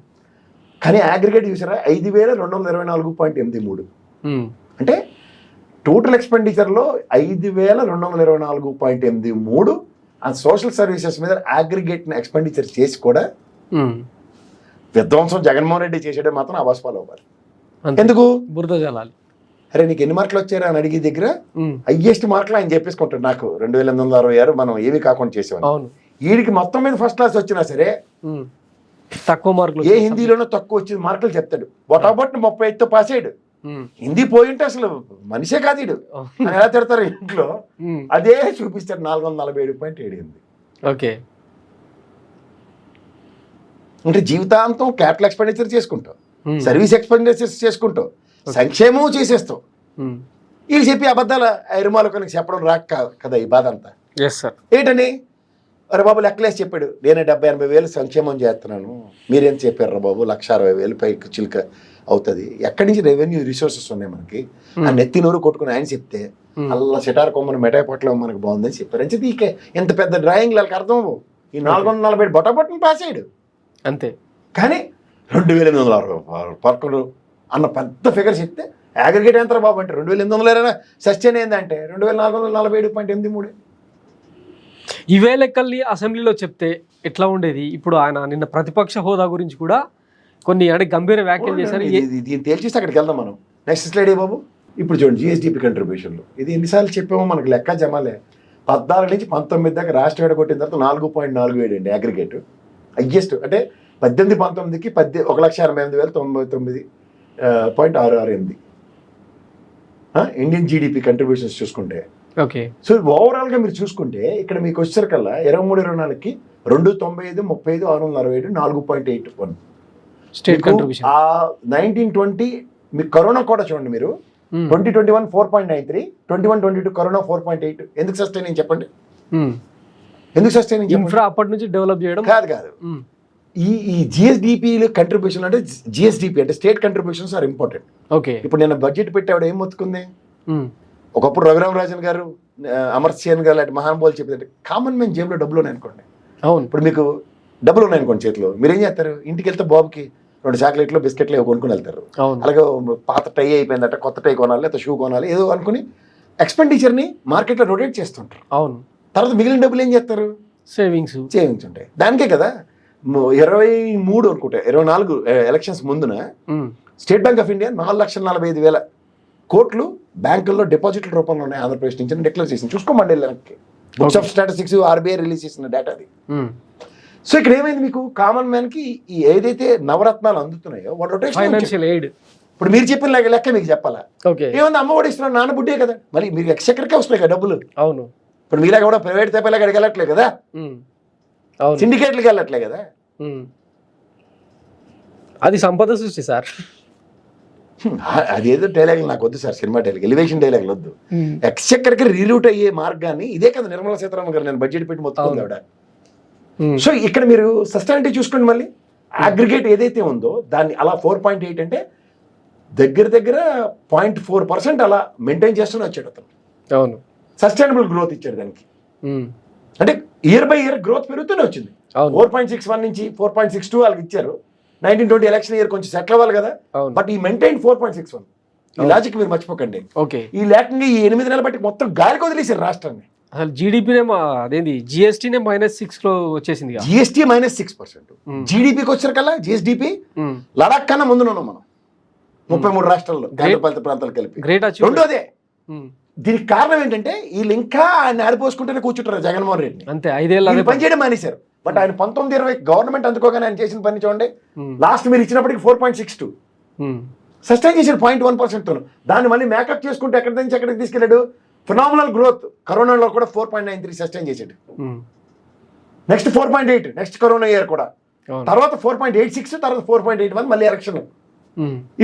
కానీ అగ్రిగేట్ చూసారా 5,224.83. అంటే టోటల్ ఎక్స్పెండిచర్లో 5,224.83 ఆ సోషల్ సర్వీసెస్ మీద అగ్రిగేట్ ఎక్స్పెండిచర్ చేసి కూడా విధ్వంసం జగన్మోహన్ రెడ్డి చేసేయడం మాత్రం అవాస్పాలు అవ్వాలి. ఎందుకు? బురద జలాలి. అరే నీకు ఎన్ని మార్కులు వచ్చారా అని అడిగి దగ్గర హైయెస్ట్ మార్కులు ఆయన చెప్పేసుకుంటాడు, నాకు 2,866 మనం ఏమీ కాకుండా చేసేవాళ్ళం. వీడికి మొత్తం మీద ఫస్ట్ క్లాస్ వచ్చినా సరే తక్కువ మార్కులు, ఏ హిందీలోనో తక్కువ వచ్చిన మార్కులు చెప్తాడు. బొటాబొట్ 35తో పాస్ అయ్యాడు. హిందీ పోయింటే అసలు మనిషే కాదు వీడు అని ఎలా తిడతారు ఇంట్లో, అదే చూపిస్తాడు 447.78. ఓకే, అంటే జీవితాంతం క్యాపిటల్ ఎక్స్పెండిచర్ చేసుకుంటావు, సర్వీస్ ఎక్స్పెండిచర్స్ చేసుకుంటావు, సంక్షేమం చేసేస్తావు. వీళ్ళు చెప్పి అబద్ధాల ఇరుమాలకానికి చెప్పడం రాక కదా ఈ బాధ అంతా. ఏంటని అరే బాబు లెక్కలేసి చెప్పాడు, నేనే 70-80 సంక్షేమం చేస్తున్నాను, మీరేం చెప్పారు రా బాబు 1,60,000 పైకి చిలుక అవుతుంది. ఎక్కడి నుంచి రెవెన్యూ రిసోర్సెస్ ఉన్నాయి మనకి? ఆ నెత్తి నోరు కొట్టుకుని ఆయన చెప్తే అలా సెటార్ కొమ్మను మిఠాయి పొట్టలో మనకు బాగుందని చెప్పారు. అని చెప్పి ఎంత పెద్ద డ్రాయింగ్ వాళ్ళకి అర్థం. ఈ 440 బొట్టబొట్టను పాస్ అయ్యాడు అంతే. కానీ 2,860 అన్న పెద్ద ఫిగర్ చెప్తే అగ్రిగేట్ ఎంత బాబు అంటే 2,800 సస్టైన్ ఏంటంటే 2,447.83. ఇవే లెక్కల్ని అసెంబ్లీలో చెప్తే ఎట్లా ఉండేది? ఇప్పుడు ఆయన నిన్న ప్రతిపక్ష హోదా గురించి కూడా కొన్ని అంటే గంభీర వ్యాఖ్యలు చేశారు. దీన్ని తేల్చేసి అక్కడికి వెళ్దాం మనం. నెక్స్ట్ స్లైడ్ బాబు. ఇప్పుడు చూడండి జిఎస్డిపి కంట్రిబ్యూషన్లు. ఇది ఎన్నిసార్లు చెప్పామో మనకు లెక్క జమాలే. 14 నుంచి 19 దాకా రాష్ట్ర వేడ కొట్టిన తర్వాత 4.47 అండి అగ్రిగేట్ హైయెస్ట్. అంటే 18-19కి 1,68,099.668 ఇండియన్ జీడిపి కంట్రిబ్యూషన్స్ చూసుకుంటే. ఓకే, సో ఓవరాల్గా మీరు చూసుకుంటే ఇక్కడ మీకు వచ్చేసరికల్లా 23-24కి 295, 35, 667, 4.81 స్టేట్ కంట్రిబ్యూషన్. 19-20 మీకు కరోనా కూడా చూడండి మీరు 2021 4.93, 21-22 కరోనా 4.8. ఎందుకు సస్టైన్ అని చెప్పండి? ఎందుకు సస్టైన్ ఇన్ఫ్రా అప్పటి నుంచి డెవలప్ చేయడం కాదు. ఈ జిఎస్డిపి కంట్రిబ్యూషన్ అంటే జిఎస్డిపి అంటే state contributions are important. Okay, ఇప్పుడు నేను బడ్జెట్ పెట్టాడు ఏం మొత్తుకుంది? ఒకప్పుడు రఘురామరాజన్ గారు, అమర్త్య సేన్ గారు లాంటి మహానుభావులు చెప్పేది కామన్ మ్యాన్ జేబులో డబ్బులు ఉన్నాయనుకోండి. అవును, ఇప్పుడు మీకు డబ్బులు ఉన్నాయనుకోండి చేతిలో, మీరేం చేస్తారు? ఇంటికి వెళ్తే బాబుకి 2 చాక్లెట్లు బిస్కెట్లు కొనుక్కుని వెళ్తారు. అలాగే పాత టై అయిపోయిందట, కొత్త టై కొనాలి, లేకపోతే షూ కొనాలి, ఏదో అనుకుని ఎక్స్పెండిచర్ని మార్కెట్లో రొటేట్ చేస్తుంటారు. అవును, తర్వాత మిగిలిన డబ్బులు ఏం చేస్తారు? సేవింగ్స్ ఉంటాయి. దానికే కదా 23 అనుకుంటా 24 ఎలక్షన్స్ ముందున స్టేట్ బ్యాంక్ ఆఫ్ ఇండియా 4,45,000 కోట్లు బ్యాంకుల్లో డిపాజిట్ల రూపంలో ఉన్నాయి ఆంధ్రప్రదేశ్ నుంచి డిక్లేర్ చేసింది. చూసుకోమండి books of statistics RBI release చేసిన డేటా అది. సో ఇక్కడ ఏమైంది మీకు కామన్ మ్యాన్ కి ఈ ఏదైతే నవరత్నాలు అందుతున్నాయో వాటి ఫైనాన్షియల్ ఎయిడ్. ఇప్పుడు మీరు చెప్పిన లెక్క మీకు చెప్పాలా? ఏమన్నా అమ్మ కూడా ఇస్తున్నారు, నాన్న బుడ్డే కదా, మరి మీరు ఎక్స్చక్కర్కే వస్తున్నాయి కదా డబ్బులు. అవును, ఇప్పుడు మీలాగా కూడా ప్రైవేట్ తప్పేలాగా వెళ్ళట్లేదు కదా, సిండికేట్లకి వెళ్ళట్లే కదా. అది సంపద సృష్టి సార్. అదేదో డైలాగ్ నాకు వద్దు సార్, సినిమా డైలాగ్, ఎలివేషన్ డైలాగులు వద్దు. ఎక్స్చక్కర్కి రీరూట్ అయ్యే మార్గాన్ని ఇదే కదా నిర్మలా సీతారామన్ గారు నేను బడ్జెట్ పెట్టి మొత్తం ఆవిడ. సో ఇక్కడ మీరు సస్టైనిటీ చూసుకోండి, మళ్ళీ అగ్రిగేట్ ఏదైతే ఉందో దాన్ని అలా 4.8 అంటే దగ్గర 0.4% అలా మెయింటైన్ చేస్తూనే వచ్చాడు అతను. అవును, సస్టైనబుల్ గ్రోత్ ఇచ్చాడు దానికి. అంటే ఇయర్ బై ఇయర్ గ్రోత్ పెరుగుతూనే వచ్చింది. 4.61 నుంచి 4.62 వాళ్ళకి ఇచ్చారు. 1920 ఎలక్షన్ ఇయర్ కొంచెం సెటిల్ అవ్వాలి కదా, బట్ ఈ మెయింటైన్ 4.61. ఈ లాజిక్ మీరు మర్చిపోకండి. ఓకే, ఈ లేకుండా ఈ 8 నెలలు బట్టి మొత్తం గాలికి వదిలేశారు రాష్ట్రాన్ని. అసలు జీడిపినే అదేంటి జిఎస్టీనే -6 వచ్చేసింది. జిఎస్టీ -6%. జీడిపికి వచ్చారు జిఎస్డిపి లడాక్ కన్నా ముందున్నాం మనం 33 రాష్ట్రాల్లో కేంద్రపాలిత ప్రాంతాలు కలిపి. గ్రేట్. రెండోదే, దీనికి కారణం ఏంటంటే వీళ్ళు ఇంకా ఆయన ఆడిపోసుకుంటూనే కూర్చుంటారు జగన్మోహన్ రెడ్డి. అంతే, 5 ఏళ్ళు పనిచేయడం మానేశారు. బట్ ఆయన 19-20 గవర్నమెంట్ అందుకోగానే ఆయన చేసిన పని చూడండి. లాస్ట్ మీరు ఇచ్చినప్పటికి 4.62 సస్టైన్ చేశారు 0.1%తో. దాన్ని మళ్ళీ మేకప్ చేసుకుంటే ఎక్కడి నుంచి ఎక్కడికి తీసుకెళ్ళాడు. Phenomenal growth. కరోనాలో కూడా 4.93 సస్టైన్ చేశాడు. నెక్స్ట్ 4.8 నెక్స్ట్ కరోనా ఇయర్ కూడా, తర్వాత 4.86, తర్వాత 4.81 మళ్ళీ ఎలక్షన్.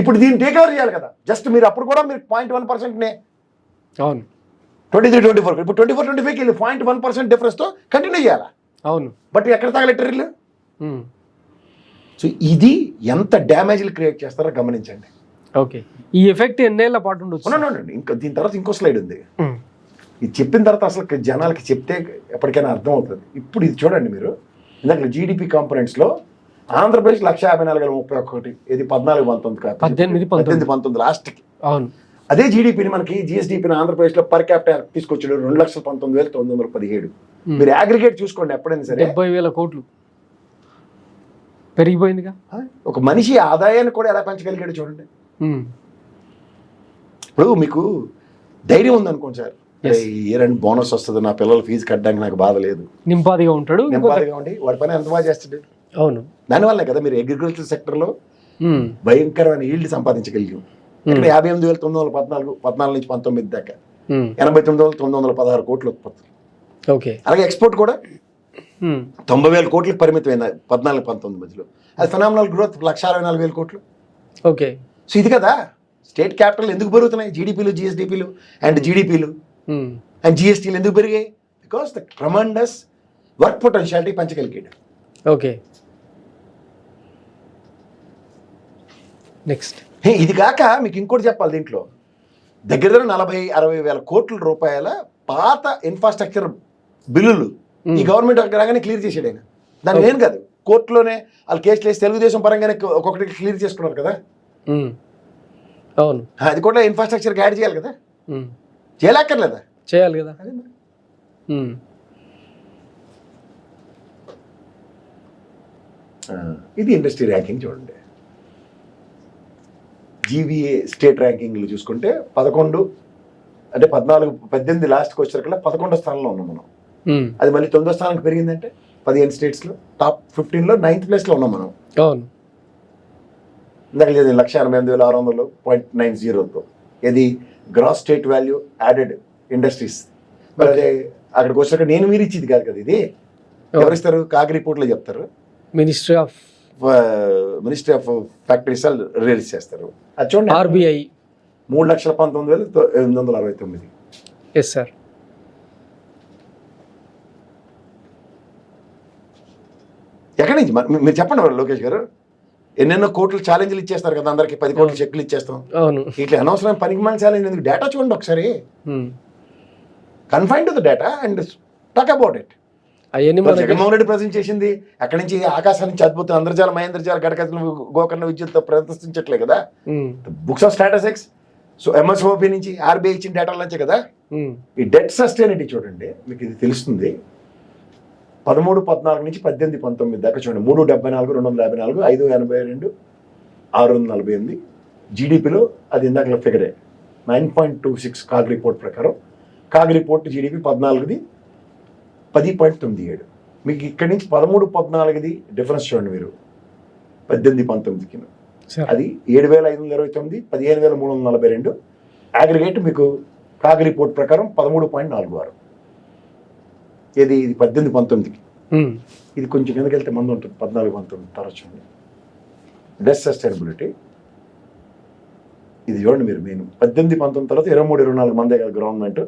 ఇప్పుడు దీన్ని టేక్ ఓవర్ చేయాలి కదా. జస్ట్ మీరు అప్పుడు కూడా మీరు 0.1%నే. అవును, 23-24 ఇప్పుడు 24-25 వెళ్ళి 0.1% డిఫరెన్స్ తో కంటిన్యూ చేయాలా. అవును, బట్ ఎక్కడ తగలెట్టారు వీళ్ళు. సో ఇది ఎంత డ్యామేజ్లు క్రియేట్ చేస్తారో గమనించండి. ఓకే, ఈ ఎఫెక్ట్ ఎన్నేళ్ల పాటు ఉండొచ్చు. ఇంకా దీని తర్వాత ఇంకో స్లైడ్ ఉంది. ఇది చెప్పిన తర్వాత అసలు జనాలకి చెప్తే ఎప్పటికైనా అర్థం అవుతుంది. ఇప్పుడు ఇది చూడండి మీరు, ఇందాక జీడిపి కాంపోనెంట్స్ లో ఆంధ్రప్రదేశ్ 1,54,31 ఇది 14-19 లాస్ట్ కి. అవును, అదే జీడిపిని మనకి జిఎస్డిపిని ఆంధ్రప్రదేశ్ లో పర్ క్యాపిటల్ తీసుకొచ్చాడు 2,19,917. మీరు అగ్రిగేట్ చూసుకోండి ఎప్పుడైనా సరే 70,000 కోట్లు పెరిగిపోయిందిగా. ఒక మనిషి ఆదాయాన్ని కూడా ఎలా పెంచగలిగాడు చూడండి. ఇప్పుడు మీకు ధైర్యం ఉందనుకోండి సార్, ఇయర్ అండ్ బోనస్ వస్తుంది, నా పిల్లల ఫీజు కట్టడానికి నాకు బాధ లేదు, నింపాదిగా ఉంటాడు, నింపాదిగా ఉండి వాడి పని ఎంత బాగా చేస్తాడు. అవును, దానివల్లే కదా మీరు అగ్రికల్చర్ సెక్టర్ లో భయంకరమైన ఈల్డ్ సంపాదించగలిగాం. ఇక్కడ 58,914 నుంచి 19 దాకా 89,916 కోట్లు ఉత్పత్తులు. ఓకే, అలాగే ఎక్స్పోర్ట్ కూడా 90,000 కోట్లకు పరిమితమైన 14-19 మధ్యలో. అది ఫినామినల్ గ్రోత్ 1,64,000 కోట్లు. ఓకే, సో ఇది కదా స్టేట్ క్యాపిటల్ ఎందుకు పెరుగుతున్నాయి, జీడిపిలు, జిఎస్డిపిలు అండ్ జీడిపిలు అండ్ జిఎస్టీలు ఎందుకు పెరిగాయి? Because the tremendous work potentiality పెంచగలిగాడు. ఓకే, నెక్స్ట్ ఇది కాక మీకు ఇంకోటి చెప్పాలి. దీంట్లో దగ్గర 40,000-60,000 కోట్ల రూపాయల పాత ఇన్ఫ్రాస్ట్రక్చర్ బిల్లులు ఈ గవర్నమెంట్ రాగానే క్లియర్ చేసాడు ఆయన. దానికి ఏం కాదు, కోర్టులోనే వాళ్ళు కేసులు వేసి తెలుగుదేశం పరంగానే ఒక్కొక్కటి క్లియర్ చేసుకున్నారు కదా. అవును, అది కూడా ఇన్ఫ్రాస్ట్రక్చర్ యాడ్ చేయాలి కదా, చేయలేక్కర్లేదా? చేయాలి కదా. అదే మరి. ఇది ఇండస్ట్రీ ర్యాంకింగ్ చూడండి. జీవీఏ స్టేట్ ర్యాంకింగ్లు చూసుకుంటే 11 అంటే 18 లాస్ట్కి వచ్చేసరికల్లా 11వ స్థానంలో ఉన్నాం మనం. అది మళ్ళీ 9వ స్థానానికి పెరిగిందంటే 15 స్టేట్స్లో టాప్ 15లో 9th ప్లేస్లో ఉన్నాం మనం. అవును, ఇందాక లేదు 1,88,600.90తో ఇది gross state value added industries. మరి అదే అక్కడికి వచ్చాక నేను మీరు ఇచ్చేది కాదు కదా, ఇది ఎవరిస్తారు? కాగ్ రిపోర్ట్లో చెప్తారు, మినిస్ట్రీ ఆఫ్ ఫ్యాక్టరీస్ రిలీజ్ చేస్తారు. అది చూడండి, ఆర్బిఐ 3,19,869. Yes sir. ఎక్కడి నుంచి మీరు చెప్పండి మరి లోకేష్ గారు, ఎన్నెన్నో కోట్లు ఛాలెంజ్లు ఇచ్చేస్తారు కదా అందరికి, 10 కోట్ల చెక్లు ఇచ్చేస్తాం. అవును, ఇట్లా అనవసరం పనికిమాలిన ఛాలెంజ్ ఎందుకు? డేటా చూడండి ఒకసారి, confine to the data and talk about it. Jaganmohan Reddy present చేసింది అక్కడి నుంచి ఆకాశం నుంచి అద్భుతం అంతర్జాల మహేంద్రజాల గడకథలు గోకర్ణ విద్యుత్ ప్రదర్శించట్లే కదా. బుక్స్ ఆఫ్ స్టాటిస్టిక్స్, సో ఎంఎస్ఓపి నుంచి ఆర్బీఐ ఇచ్చిన డేటాల నుంచే కదా. ఈ డెట్ సస్టైనిటీ చూడండి, మీకు ఇది తెలుస్తుంది. 13-14 నుంచి 18-19 దాకా చూడండి, 374, 254, 582, 648. జీడిపిలో అది ఇందాక ఫిగరే 9.26 కాగ్ రిపోర్ట్ ప్రకారం. కాగ్ రిపోర్ట్ జీడిపి 14ది 10.97. మీకు ఇక్కడి నుంచి 13-14ది డిఫరెన్స్ చూడండి మీరు 18-19కి. అది 7,529, 15,342. అగ్రిగేట్ మీకు కాగ్ రిపోర్ట్ ప్రకారం 13.46. ఇది 18-19కి. ఇది కొంచెం కిందకి వెళ్తే మంది ఉంటుంది 14-19 తర్వాత చూడండి. డెట్ సస్టైనబిలిటీ ఇది చూడండి మీరు మెయిన్ 18-19 తర్వాత 23-24 మందే కదా గవర్నమెంట్.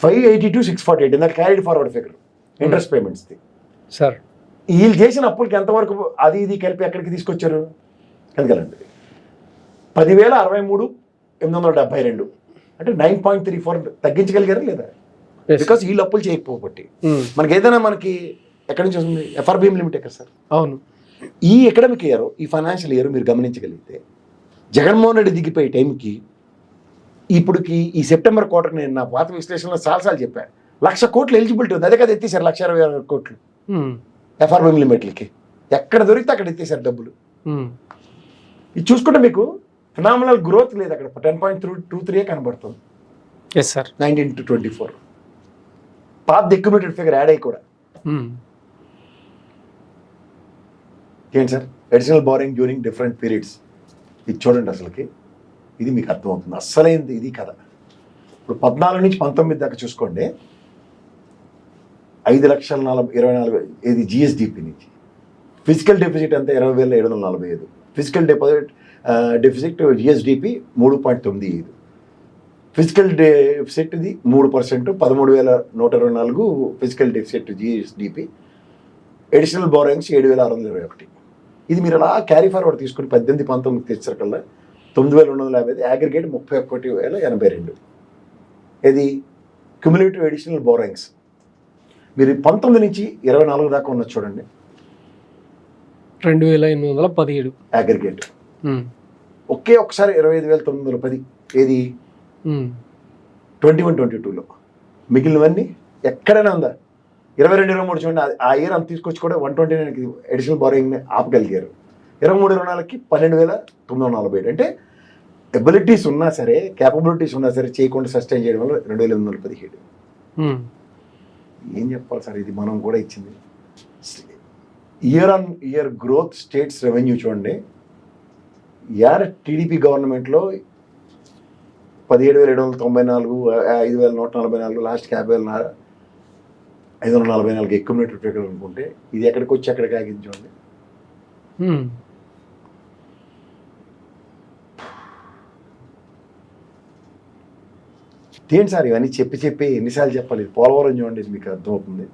582-648 ఇందాక క్యారీడ్ ఫార్వర్డ్ ఫిగర్ ఇంట్రెస్ట్ పేమెంట్స్ది. సార్ వీళ్ళు చేసిన అప్పులకి ఎంతవరకు అది ఇది కలిపి ఎక్కడికి తీసుకొచ్చారు కనుకలండి 10,063,872 అంటే 9.34 తగ్గించగలిగారు లేదా? బికాస్ వీళ్ళు అప్పులు చేయకపోబట్టి. మనకి ఏదైనా మనకి ఎక్కడి నుంచి వస్తుంది? FRBM లిమిట్ ఎక్కడ సార్? అవును. ఈ ఎకడమిక్ ఇయర్, ఈ ఫైనాన్షియల్ ఇయర్ మీరు గమనించగలిగితే జగన్మోహన్ రెడ్డి దిగిపోయే టైంకి ఇప్పుడుకి ఈ సెప్టెంబర్ క్వార్టర్ నేను నా పాత విశ్లేషణలో చాలాసార్లు చెప్పాను 1,00,000 కోట్లు ఎలిజిబిలిటీ ఉంది. అదే కదా ఎత్తేసారు 1,20,000 కోట్లు FRBM లిమిట్లకి. ఎక్కడ దొరికితే అక్కడ ఎత్తేసారు డబ్బులు. ఇది చూసుకుంటే మీకు ఫినామినల్ గ్రోత్ లేదు అక్కడ. 10.23 కనబడుతుంది. Yes sir. 19-24 పాత అక్యుములేటెడ్ ఫిగర్ యాడ్ అయ్యి కూడా ఏంటి sir additional barring during different periods. ఇది చూడండి అసలుకి ఇది మీకు అర్థమవుతుంది. అస్సలైంది ఇది కదా. ఇప్పుడు 14 నుంచి 19 దాకా చూసుకోండి 5,24,24 ఇది జిఎస్డిపి నుంచి. ఫిజికల్ డెఫిసిట్ అంతా 20,745. Physical deficit GSDP 3.95. Physical deficit ఇది 3%, 13,124 physical deficit GSDP. Additional borrowings 7,621. ఇది మీరు అలా క్యారీ ఫార్వర్డ్ తీసుకుని 18-19 తెచ్చారకల్లా 9,250, అగ్రిగేట్ 31,082. ఇది క్యుములేటివ్ అడిషనల్ బారోయింగ్స్. మీరు 19 నుంచి 24 దాకా ఉన్నది చూడండి 2,817 అగ్రిగేట్. ఒకే ఒకసారి 25,910 ఏది 21-22లో. మిగిలినవన్నీ ఎక్కడైనా ఉందా? 22-23 చూడండి ఆ ఇయర్ అంత తీసుకొచ్చి కూడా 129కి అడిషనల్ బారోయింగ్ ఆపగలిగారు. 23-24కి 12,947. అంటే ఎబిలిటీస్ ఉన్నా సరే క్యాపబిలిటీస్ ఉన్నా సరే చేయకుండా సస్టైన్ చేయడం వల్ల 2,817. ఏం చెప్పాలి సార్? ఇది మనం కూడా ఇచ్చింది. Year on year growth states revenue చూడండి. టీడీపీ గవర్నమెంట్లో 17,794, 5,144, లాస్ట్కి 50,544 అక్యుములేటెడ్ ఫిగర్ అనుకుంటే ఇది ఎక్కడికి వచ్చి ఎక్కడికి ఆగించండి. ఏంటి సార్ ఇవన్నీ చెప్పి ఎన్నిసార్లు చెప్పాలి? పోలవరం చూడండి మీకు అర్థమవుతుంది.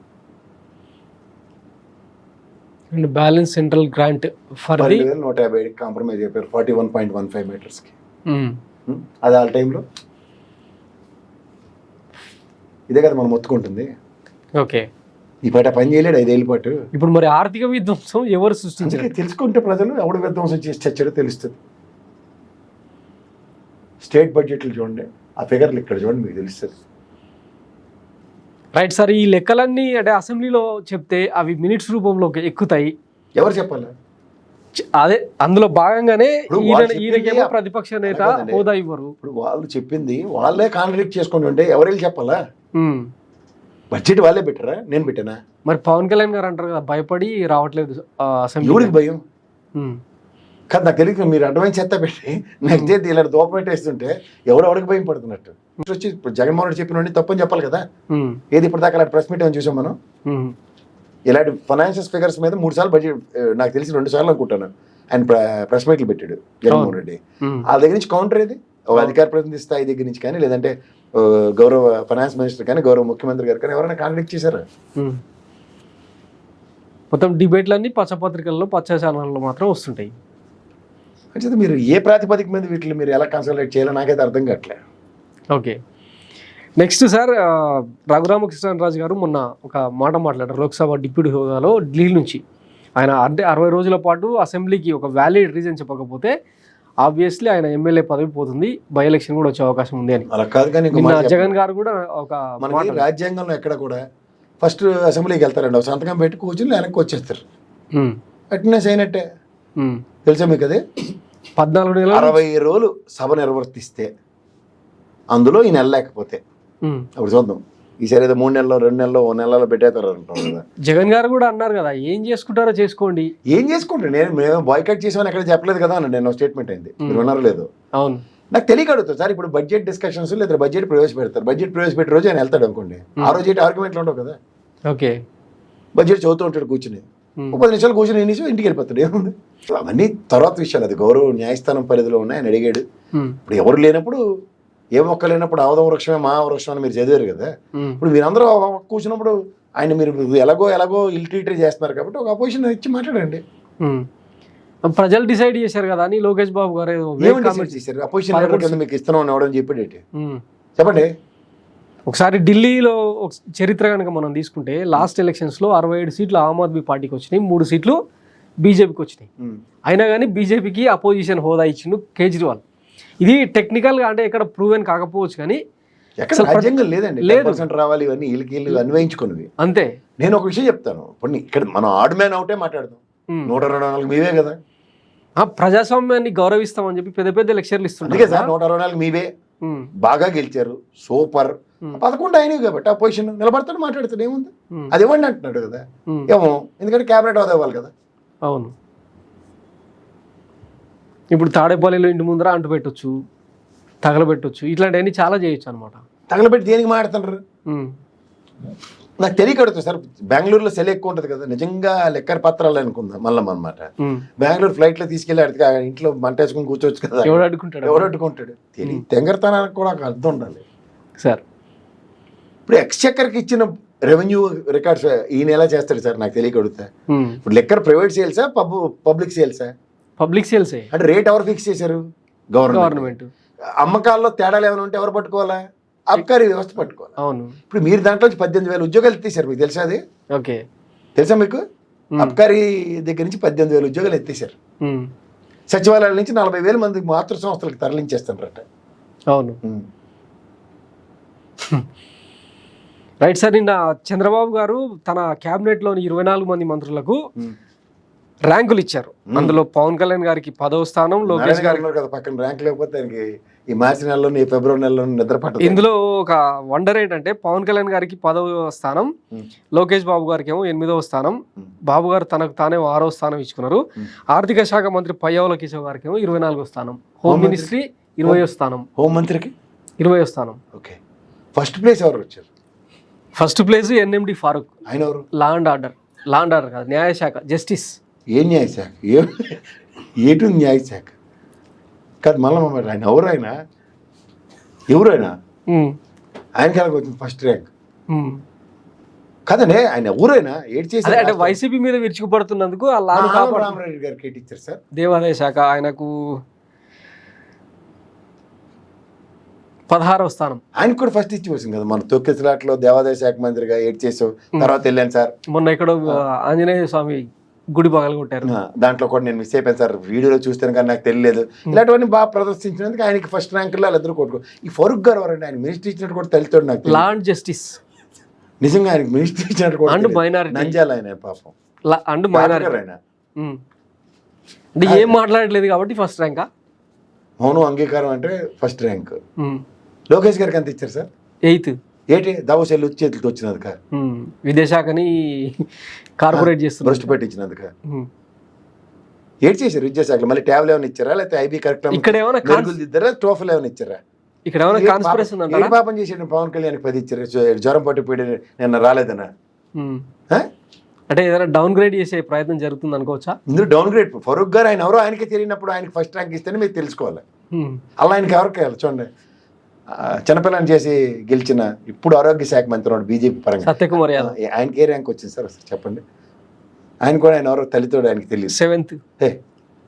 Balance central grant for 12,150 compromise అయిపోయారు 41.15 మీటర్స్కి. అది ఆ టైంలో ఇదే కదా మనం మొత్తుకుంటుంది. ఓకే, ఈ పాట పని చేయలేడు 5 ఏళ్ళ పాటు. ఇప్పుడు మరి ఆర్థిక విధ్వంసం ఎవరు సృష్టించారు? తెలుసుకుంటే ప్రజలు ఎవడు విధ్వంసం చేసి చచ్చాడో తెలుస్తుంది. స్టేట్ బడ్జెట్లు చూడండి, ఆ ఫిగర్లు ఇక్కడ చూడండి మీకు తెలుస్తుంది. Right sir. ఈ లెక్కలన్నీ అంటే అసెంబ్లీలో చెప్తే అవి మినిట్స్ రూపంలోకి ఎక్కుతాయి. ఎవరు చెప్పాలి? అదే అందులో భాగంగానే ఈయనకేమో ప్రతిపక్ష నేత హోదా ఇవ్వరు. ఇప్పుడు వాళ్ళు చెప్పింది వాళ్ళే కాంట్రాడిక్ట్ చేసుకుని ఉంటే ఎవరు చెప్పాలా? బడ్జెట్ వాళ్ళే పెట్టారా? నేను పెట్టానా? మరి పవన్ కళ్యాణ్ గారు అంటారు కదా భయపడి రావట్లేదు అసెంబ్లీ. ఎవరికి భయం కాదు నాకు తెలియదు. మీరు అడ్వాన్స్ చెత్త పెట్టి నెక్స్ట్ డే ఇలా దోప పెట్టేస్తుంటే ఎవరికి భయం పడుతున్నట్టు వచ్చి ఇప్పుడు జగన్మోహన్ రెడ్డి చెప్పిన తప్పని చెప్పాలి కదా. ఏది ఇప్పుడు దాకా అలాంటి ప్రెస్ మీట్ ఏమైనా చూసాం మనం? ఇలాంటి ఫైనాన్షియల్ ఫిగర్స్ మీద 3 సార్లు బడ్జెట్, నాకు తెలిసి 2 సార్లు అనుకుంటాను ఆయన ప్రెస్ మీట్లు పెట్టాడు జగన్మోహన్ రెడ్డి. వాళ్ళ దగ్గర నుంచి కౌంటర్ ఏది? అధికార ప్రతినిధి స్థాయి దగ్గర నుంచి కానీ లేదంటే గౌరవ ఫైనాన్స్ మినిస్టర్ కానీ గౌరవ ముఖ్యమంత్రి గారు కానీ ఎవరైనా కాంటాక్ట్ చేశారా? మొత్తం డిబేట్లన్నీ పచ్చపత్రికల్లో పచ్చ ఛానల్లో మాత్రం వస్తుంటాయి. అంటే మీరు ఏ ప్రాతిపదిక మీద వీటిని మీరు ఎలా కన్సల్టేట్ చేయాలో నాకైతే అర్థం కావట్లే. ఓకే, నెక్స్ట్ సార్ రఘురామకృష్ణరాజు గారు మొన్న ఒక మాట మాట్లాడారు లోక్సభ డిప్యూటీ హోదాలో ఢిల్లీ నుంచి. ఆయన అంటే 60 రోజుల పాటు అసెంబ్లీకి ఒక వ్యాలిడ్ రీజన్ చెప్పకపోతే ఆబ్వియస్లీ ఆయన ఎమ్మెల్యే పదవి పోతుంది, బై ఎలక్షన్ కూడా వచ్చే అవకాశం ఉంది అని. అలా కాదు కానీ జగన్ గారు కూడా ఒక రాజ్యాంగంలో ఎక్కడ కూడా ఫస్ట్ అసెంబ్లీకి వెళ్తారండి, ఒక సంతకం పెట్టి కూర్చుని వెనక్కి వచ్చేస్తారు. అటెండెన్స్ అయినట్టే తెలుసా మీకు? అదే 14 నెలలు 60 రోజులు సభ నిర్వర్తిస్తే అందులో ఈ నెల లేకపోతే అప్పుడు చూద్దాం. ఈసారి ఏదో 3 నెలలు 2 నెలలు 1 నెలలో పెట్టేస్తారు అంటారు కదా. జగన్ గారు కూడా అన్నారు కదా ఏం చేసుకుంటారో చేసుకోండి. ఏం చేసుకుంటారు? మేము బాయ్కట్ చేసామని ఎక్కడ చెప్పలేదు కదా అని నేను స్టేట్మెంట్ అయింది. మీరు విన్నారో లేదు? అవును, నాకు తెలియక అడుగుతారు సార్. ఇప్పుడు బడ్జెట్ డిస్కషన్స్ లేదా బడ్జెట్ ప్రవేశపెడతారు. బడ్జెట్ ప్రవేశపెట్టే రోజు ఆయన వెళ్తాడు అనుకోండి, ఆ రోజు ఏంటి ఆర్గ్యుమెంట్లు ఉండవు కదా. ఓకే, బడ్జెట్ చదువుతూ ఉంటాడు కూర్చుని. ఒక 10 నిమిషాలు కూర్చొని ఎన్ని ఇంటికి వెళ్ళిపోతాడు. ఏముంది అవన్నీ తర్వాత విషయాలు, అది గౌరవ న్యాయస్థానం పరిధిలో ఉన్నాయి. ఆయన అడిగాడు. ఇప్పుడు ఎవరు లేనప్పుడు, ఏ మొక్క లేనప్పుడు ఆవద వృక్షమే మా వృక్షం అని మీరు చదివారు కదా. ఇప్పుడు మీరందరూ కూర్చున్నప్పుడు ఆయన మీరు ఎలాగో ఇల్ట్రీటరీ చేస్తున్నారు కాబట్టి ఒక అపోజిషన్ ఇచ్చి మాట్లాడండి. ప్రజలు డిసైడ్ చేశారు కదా అని లోకేష్ బాబు గారు చేశారు. అపోజిషన్ మీకు ఇస్తున్నాం ఎవడని చెప్పాడు. చెప్పండి. ఒకసారి ఢిల్లీలో ఒక చరిత్ర కనుక మనం తీసుకుంటే లాస్ట్ ఎలక్షన్స్లో 67 సీట్లు ఆమ్ ఆద్మీ పార్టీకి వచ్చినాయి, 3 సీట్లు బీజేపీకి వచ్చినాయి. అయినా కానీ బీజేపీకి అపోజిషన్ హోదా ఇచ్చిండు కేజ్రీవాల్. ఇది టెక్నికల్గా అంటే ఎక్కడ ప్రూవెన్ కాకపోవచ్చు కానీ లేదండి, లేదు రావాలి ఇవన్నీ వీళ్ళకి అన్వయించుకున్నవి అంతే. నేను ఒక విషయం చెప్తాను. ఇప్పుడు ఇక్కడ మనం ఆడ్ మ్యాన్ అవుటే మాట్లాడదాం. 124 మీవే కదా. ప్రజాస్వామ్యాన్ని గౌరవిస్తామని చెప్పి పెద్ద పెద్ద లెక్చర్లు ఇస్తుంటారు సార్. 124 మీవే బాగా గెలిచారు, సూపర్. 11 అయినవి కాబట్టి అపోజిషన్ నిలబడతాడు, మాట్లాడతాడు, ఏముంది. అది ఇవ్వండి అంటున్నాడు కదా. ఏమో ఎందుకంటే క్యాబినెట్ హోదా ఇవ్వాలి కదా. అవును. ఇప్పుడు తాడేపల్లిలో ఇంటి ముందర అంటు పెట్టొచ్చు, తగలబెట్టొచ్చు, ఇట్లాంటివన్నీ చాలా చేయొచ్చు అనమాట. తగలబెట్టి దేనికి మాట్లాడుతున్నారు నాకు తెలియకడుతుంది సార్. బెంగళూరులో సెల్ ఎక్కువ ఉంటుంది కదా, నిజంగా లెక్కర పత్రాలు అనుకుందాం మళ్ళీ అనమాట. బెంగళూరు ఫ్లైట్ లో తీసుకెళ్ళి అడిగి ఇంట్లో మంట వేసుకుని కూర్చోవచ్చు కదా. ఎవడు అడ్డుకుంటాడు. తెంగరతనానికి కూడా ఒక అర్థం ఉండాలి సార్. ఇప్పుడు ఎక్స్చెక్కర్కి ఇచ్చిన రెవెన్యూ రికార్డ్స్ ఈయన ఎలా చేస్తాడు సార్ నాకు తెలియకడుగుతా. ఇప్పుడు లెక్కర్ ప్రైవేట్ సేల్సా పబ్లిక్ సేల్సా? Public sales. అంటే రేట్ ఎవరు ఫిక్స్ చేశారు? గవర్నమెంట్. అమ్మకాల్లో తేడాలు ఏమైనా ఉంటే ఎవరు పట్టుకోవాలా? అబ్కారీ వ్యవస్థ పట్టుకోవాలి. అవును. ఇప్పుడు మీరు దాంట్లో 18,000 ఉద్యోగాలు ఎత్తేసారు, మీకు తెలుసా అది? ఓకే, తెలుసా మీకు? అబ్కారీ దగ్గర నుంచి 18,000 ఉద్యోగాలు ఎత్తేసారు. సచివాలయాల నుంచి 40,000 మంది మాతృ సంస్థలకు తరలించేస్తారట. అవును. Right sir. నిన్న చంద్రబాబు గారు తన క్యాబినెట్లోని 24 మంది మంత్రులకు ర్యాంకులు ఇచ్చారు. అందులో పవన్ కళ్యాణ్ గారికి 10వ స్థానం, లోకేష్ గారికి కదా పక్కన ర్యాంక్ లేకపోతే ఈ మార్చి నెలలో ఫిబ్రవరి నెలలో నిద్ర పట్టదు. ఇందులో ఒక వండర్ ఏంటంటే పవన్ కళ్యాణ్ గారికి 10వ స్థానం, లోకేష్ బాబు గారికి ఏమో 8వ స్థానం, బాబు గారు తనకు తానే 6వ స్థానం ఇచ్చుకున్నారు. ఆర్థిక శాఖ మంత్రి పయ్యావుల కేశవ్ గారికి ఏమో 24వ స్థానం, హోమ్ మినిస్ట్రీ 20వ స్థానం, హోం మంత్రికి 20వ స్థానం. ఓకే. ఫస్ట్ ప్లేస్ ఎవరు వచ్చారు? First place NMD Farooq. ఆయన ఎవరు? లా అండ్ ఆర్డర్ కాదు, న్యాయశాఖ, జస్టిస్. ఏ న్యాయశాఖ? ఏటు న్యాయశాఖ కాదు. మళ్ళీ ఆయన ఎవరైనా ఆయనకి ఎలాగ వచ్చింది ఫస్ట్ ర్యాంక్? కదండి, ఆయన ఎవరైనా ఏడ్ చేసి అంటే వైసీపీ మీద విరుచుకుపడుతున్నందుకు రామరెడ్డి గారికి ఏంటి ఇచ్చారు సార్? దేవాదాయ శాఖ ఆయనకు 16వ స్థానం. ఆయనకు కూడా ఫస్ట్ ఇచ్చి వచ్చింది కదా. మన తొక్కిసలాట్లో దేవాదాయ శాఖ మంత్రిగా ఏడ్ చేసావు. తర్వాత వెళ్ళాను సార్, మొన్న ఇక్కడ ఆంజనేయ స్వామి గుడి పగలు కొట్టారు. దాంట్లో కూడా నేను మిస్ అయిపోయాను సార్. వీడియోలో చూస్తాను కానీ నాకు తెలియలేదు. ఇలాంటివన్నీ బాగా ప్రదర్శించినందుకు ఆయనకి ఫస్ట్ ర్యాంకుల్లో వాళ్ళిద్దరు కొట్టుకో. ఈ ఫరూక్ గారు ఎవరండి? ఆయన మినిస్ట్రీ ఇచ్చినట్టు కూడా తెలుస్తాడు నాకు. లా అండ్ జస్టిస్ నిజంగా ఆయనకి మినిస్ట్రీ ఇచ్చినట్టు కూడా. అండ్ మైనారిటీ నంజాల ఆయన పాపం. అండ్ మైనారిటీ ఆయన అంటే ఏం మాట్లాడలేదు కాబట్టి ఫస్ట్ ర్యాంకా? మౌనం అంగీకారం అంటే ఫస్ట్ ర్యాంక్. లోకేష్ గారికి ఎంత ఇచ్చారు సార్? 8th. ఏంటి దావోసెల్లు చేతులతో వచ్చినందుక? విద్యాశాఖని కార్పొరేట్ చేస్తున్నారు, భ్రష్టు పెట్టించినందుక. ఏడ్ చేశారు విద్యాశాఖలో. మళ్ళీ ట్యాబ్లు ఏమైనా ఇచ్చారా? లేకపోతే ఐబీ కరెక్ట్ ఇక్కడ ఏమైనా ఇద్దరా? ట్రోఫీలు ఏమైనా ఇచ్చారా? ఇక్కడ ఏమైనా కాన్స్పిరసీ ఉందా? ఏ పాపం చేసాడు పవన్ కళ్యాణ్ 10 ఇచ్చారు? జ్వరం పట్టిపోయి నిన్న రాలేదనా? అంటే ఏదైనా డౌన్ గ్రేడ్ చేసే ప్రయత్నం జరుగుతుంది అనుకోవచ్చా? ఇందులో డౌన్ గ్రేడ్. ఫరూక్ గారు ఆయన ఎవరో ఆయనకి తెలియనప్పుడు ఆయనకి ఫస్ట్ ర్యాంక్ ఇస్తేనే మీరు తెలుసుకోవాలి. అలా ఆయనకి ఎవరికి చూడండి, చిన్నపిల్లని చేసి గెలిచిన ఇప్పుడు ఆరోగ్య శాఖ మంత్రి ఉన్నాడు బీజేపీ పరంగా, సత్యకుమార్ యాదవ్. ఆయనకి ఏ ర్యాంక్ వచ్చింది సార్ అసలు చెప్పండి? ఆయన కూడా ఆయన ఎవరో తల్లితోడు ఆయనకి తెలియదు. 7th.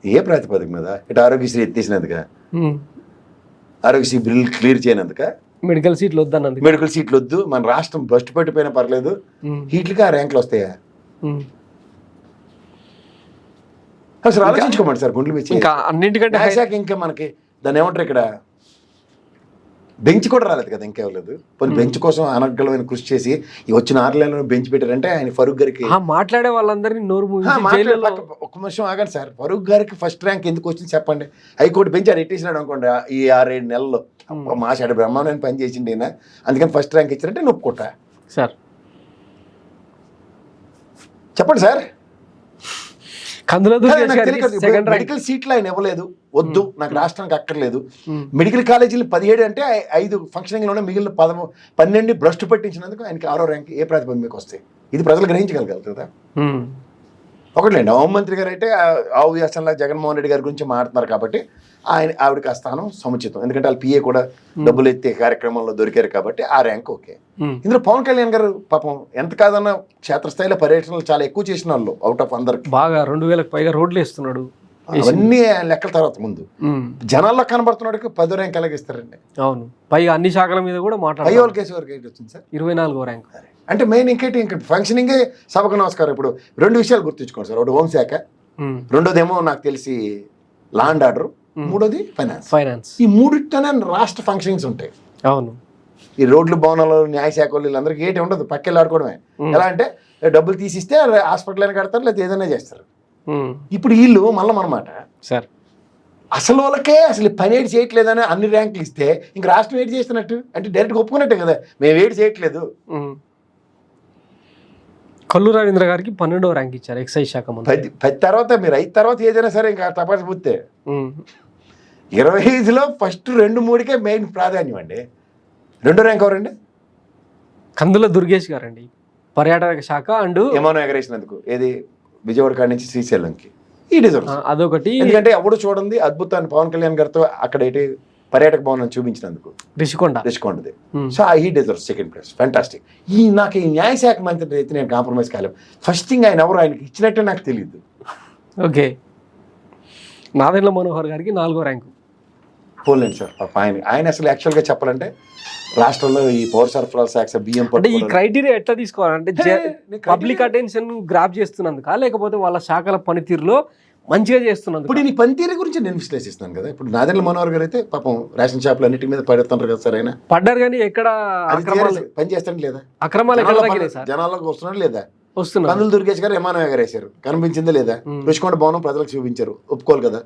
ఏ ప్రాతిపదిక మీద? ఇటు ఆరోగ్యశ్రీ ఎత్తేసినందుక? ఆరోగ్యశ్రీ బిల్ క్లియర్ చేయనందుక? మెడికల్ సీట్లు వద్దన్నది. మెడికల్ సీట్లు వద్దు, మన రాష్ట్రం బస్ట్ పెట్టిపోయినా పర్లేదు, వీటికి ఆ ర్యాంకులు వస్తాయా? అసలు ఆలోచించుకోమండి సార్ గుండెలు మీద. ఇంకా అన్నింటికంటే శాఖ ఇంకా మనకి దాన్ని ఏమంటారు ఇక్కడ, బెంచ్ కూడా రాలేదు కదా, ఇంకెవలేదు. కొన్ని బెంచ్ కోసం అనర్గళమైన కృషి చేసి ఈ వచ్చిన 6 నెలలను బెంచ్ పెట్టారంటే ఆయన ఫరూక్ గారికి మాట్లాడే వాళ్ళందరినీ నోరు ఒక నిమిషం ఆగండి సార్. ఫరూక్ గారికి ఫస్ట్ ర్యాంక్ ఎందుకు వచ్చింది చెప్పండి? హైకోర్టు బెంచ్ అది ఎట్టేసినాడు అనుకోండి ఈ 6-7 నెలల్లో మాసాడు బ్రహ్మాండానికి పని చేసిండి అయినా, అందుకని ఫస్ట్ ర్యాంక్ ఇచ్చారంటే నొప్పుకుంటా సార్. చెప్పండి సార్. మెడికల్ సీట్లు ఆయన ఇవ్వలేదు, వద్దు నాకు రాష్ట్రానికి అక్కర్లేదు. మెడికల్ కాలేజీలు 17 అంటే 5 ఫంక్షనింగ్ లోనే మిగిలిన 12 భ్రష్టు పట్టించినందుకు ఆయనకి 6వ ర్యాంక్ ఏ ప్రాతిపదిక మీకు వస్తాయి? ఇది ప్రజలు గ్రహించగలగాలి కదా. ఒకట్లేండి, హోంమంత్రి గారు అయితే ఆవు వ్యాసంలో జగన్మోహన్ రెడ్డి గారి గురించి మాట్లాడుతున్నారు కాబట్టి ఆవిడకి ఆ స్థానం సముచితం. ఎందుకంటే వాళ్ళ పిఏ కూడా డబ్బులు ఎత్తే కార్యక్రమంలో దొరికారు కాబట్టి ఆ ర్యాంక్ ఓకే. ఇందులో పవన్ కళ్యాణ్ గారు పాపం ఎంత కాదన్నా క్షేత్రస్థాయిలో పర్యటనలు చాలా ఎక్కువ చేసిన వాళ్ళు అవుట్ ఆఫ్ అందరికి. బాగా 2000కి పైగా రోడ్లు వేస్తున్నాడు. అవన్నీ లెక్కల తర్వాత ముందు జనాల్లో కనబడుతున్నాడు 10వ ర్యాంక్ ఎలాగిస్తారండి? అవును, పైగా అన్ని శాఖల మీద కూడా మాట్లాడారు. 5వ కేసు వరకు ఏంటి వచ్చింది సార్? 24వ ర్యాంక్. అంటే మెయిన్ ఇంక ఫంక్షనింగే సభకు నమస్కారం. ఇప్పుడు 2 విషయాలు గుర్తుంచుకోండి సార్. ఒకటి హోంశాఖ, రెండోదేమో నాకు తెలిసి లా అండ్ ఆర్డర్, మూడోది ఫైనాన్స్. ఈ మూడిట్లోనే రాష్ట్ర ఫంక్షనింగ్స్ ఉంటాయి. అవును, ఈ రోడ్లు, భవనాలు, న్యాయశాఖ వీళ్ళందరికీ ఏంటి ఉండదు, పక్కెళ్ళి ఆడుకోవడమే. ఎలా అంటే డబ్బులు తీసిస్తే హాస్పిటల్ అయినా కడతారు, లేదా ఏదైనా చేస్తారు. ఇప్పుడు వీళ్ళు మళ్ళీ అన్నమాట సార్, అసలు వాళ్ళకే అసలు పని ఏడు చేయట్లేదని అన్ని ర్యాంకులు ఇస్తే ఇంక రాష్ట్రం ఏడు చేస్తున్నట్టు అంటే డైరెక్ట్గా ఒప్పుకున్నట్టే కదా, మేము ఏడు చేయట్లేదు. కల్లు రవీంద్ర గారికి 12వ ర్యాంక్ ఇచ్చారు ఎక్సైజ్ శాఖ మంత్రి. 10 తర్వాత మీరు 5 తర్వాత ఏదైనా సరే ఇంకా తపాసు పూర్తే. 25లో ఫస్ట్ 2-3కే మెయిన్ ప్రాధాన్యం అండి. 2వ ర్యాంక్ ఎవరండి? కందుల దుర్గేష్ గారండి, పర్యాటక శాఖ అండ్ విమానం ఎగరేసినందుకు. ఏది విజయవాడ కాడి నుంచి శ్రీశైలంకి. ఈ డిజర్వ్ అదొకటి. ఎందుకంటే ఎవడు చూడండి అద్భుతాన్ని పవన్ కళ్యాణ్ గారితో అక్కడ ఏంటి పర్యాటక భవనం చూపించినందుకు, రిషికొండది. So he deserve second place. Fantastic. నాకు ఈ న్యాయశాఖ మంత్రి అయితే నేను కాంప్రమైజ్ కాలేం. ఫస్ట్ థింగ్ ఆయన ఎవరు, ఆయనకి ఇచ్చినట్టే నాకు తెలియదు. ఓకే, నాదెండ్ల మనోహర్ గారికి 4వ ర్యాంకు. పోలేండి సార్, ఆయన అసలు యాక్చువల్గా చెప్పాలంటే రాష్ట్రంలో ఈ పౌర సరఫరాల శాఖ బియ్యం అంటే ఈ క్రైటీరియా ఎట్లా తీసుకోవాలంటే పబ్లిక్ అటెన్షన్ గ్రాప్ చేస్తున్నందుక, లేకపోతే వాళ్ళ శాఖల పనితీరులో మంచిగా చేస్తున్నందుకు? ఇప్పుడు నీ పనితీరు గురించి నేను విశ్లేషిస్తున్నాను కదా. ఇప్పుడు నాదెండ్ల మనోహర్ గారు అయితే పాపం రేషన్ షాపులు అన్నిటి మీద పడుతుంటారు కదా సార్. ఆయన పడ్డారు కానీ ఎక్కడ పని చేస్తాడు లేదా, అక్రమాలు జనాల్లోకి వస్తున్నాడు లేదా? వస్తున్నారు. కందులు దుర్గేష్ గారు విమానం ఎగరేశారు, కనిపించిందా లేదా? రుషికొండ భవనం ప్రజలకు చూపించారు, ఒప్పుకోవాలి కదా.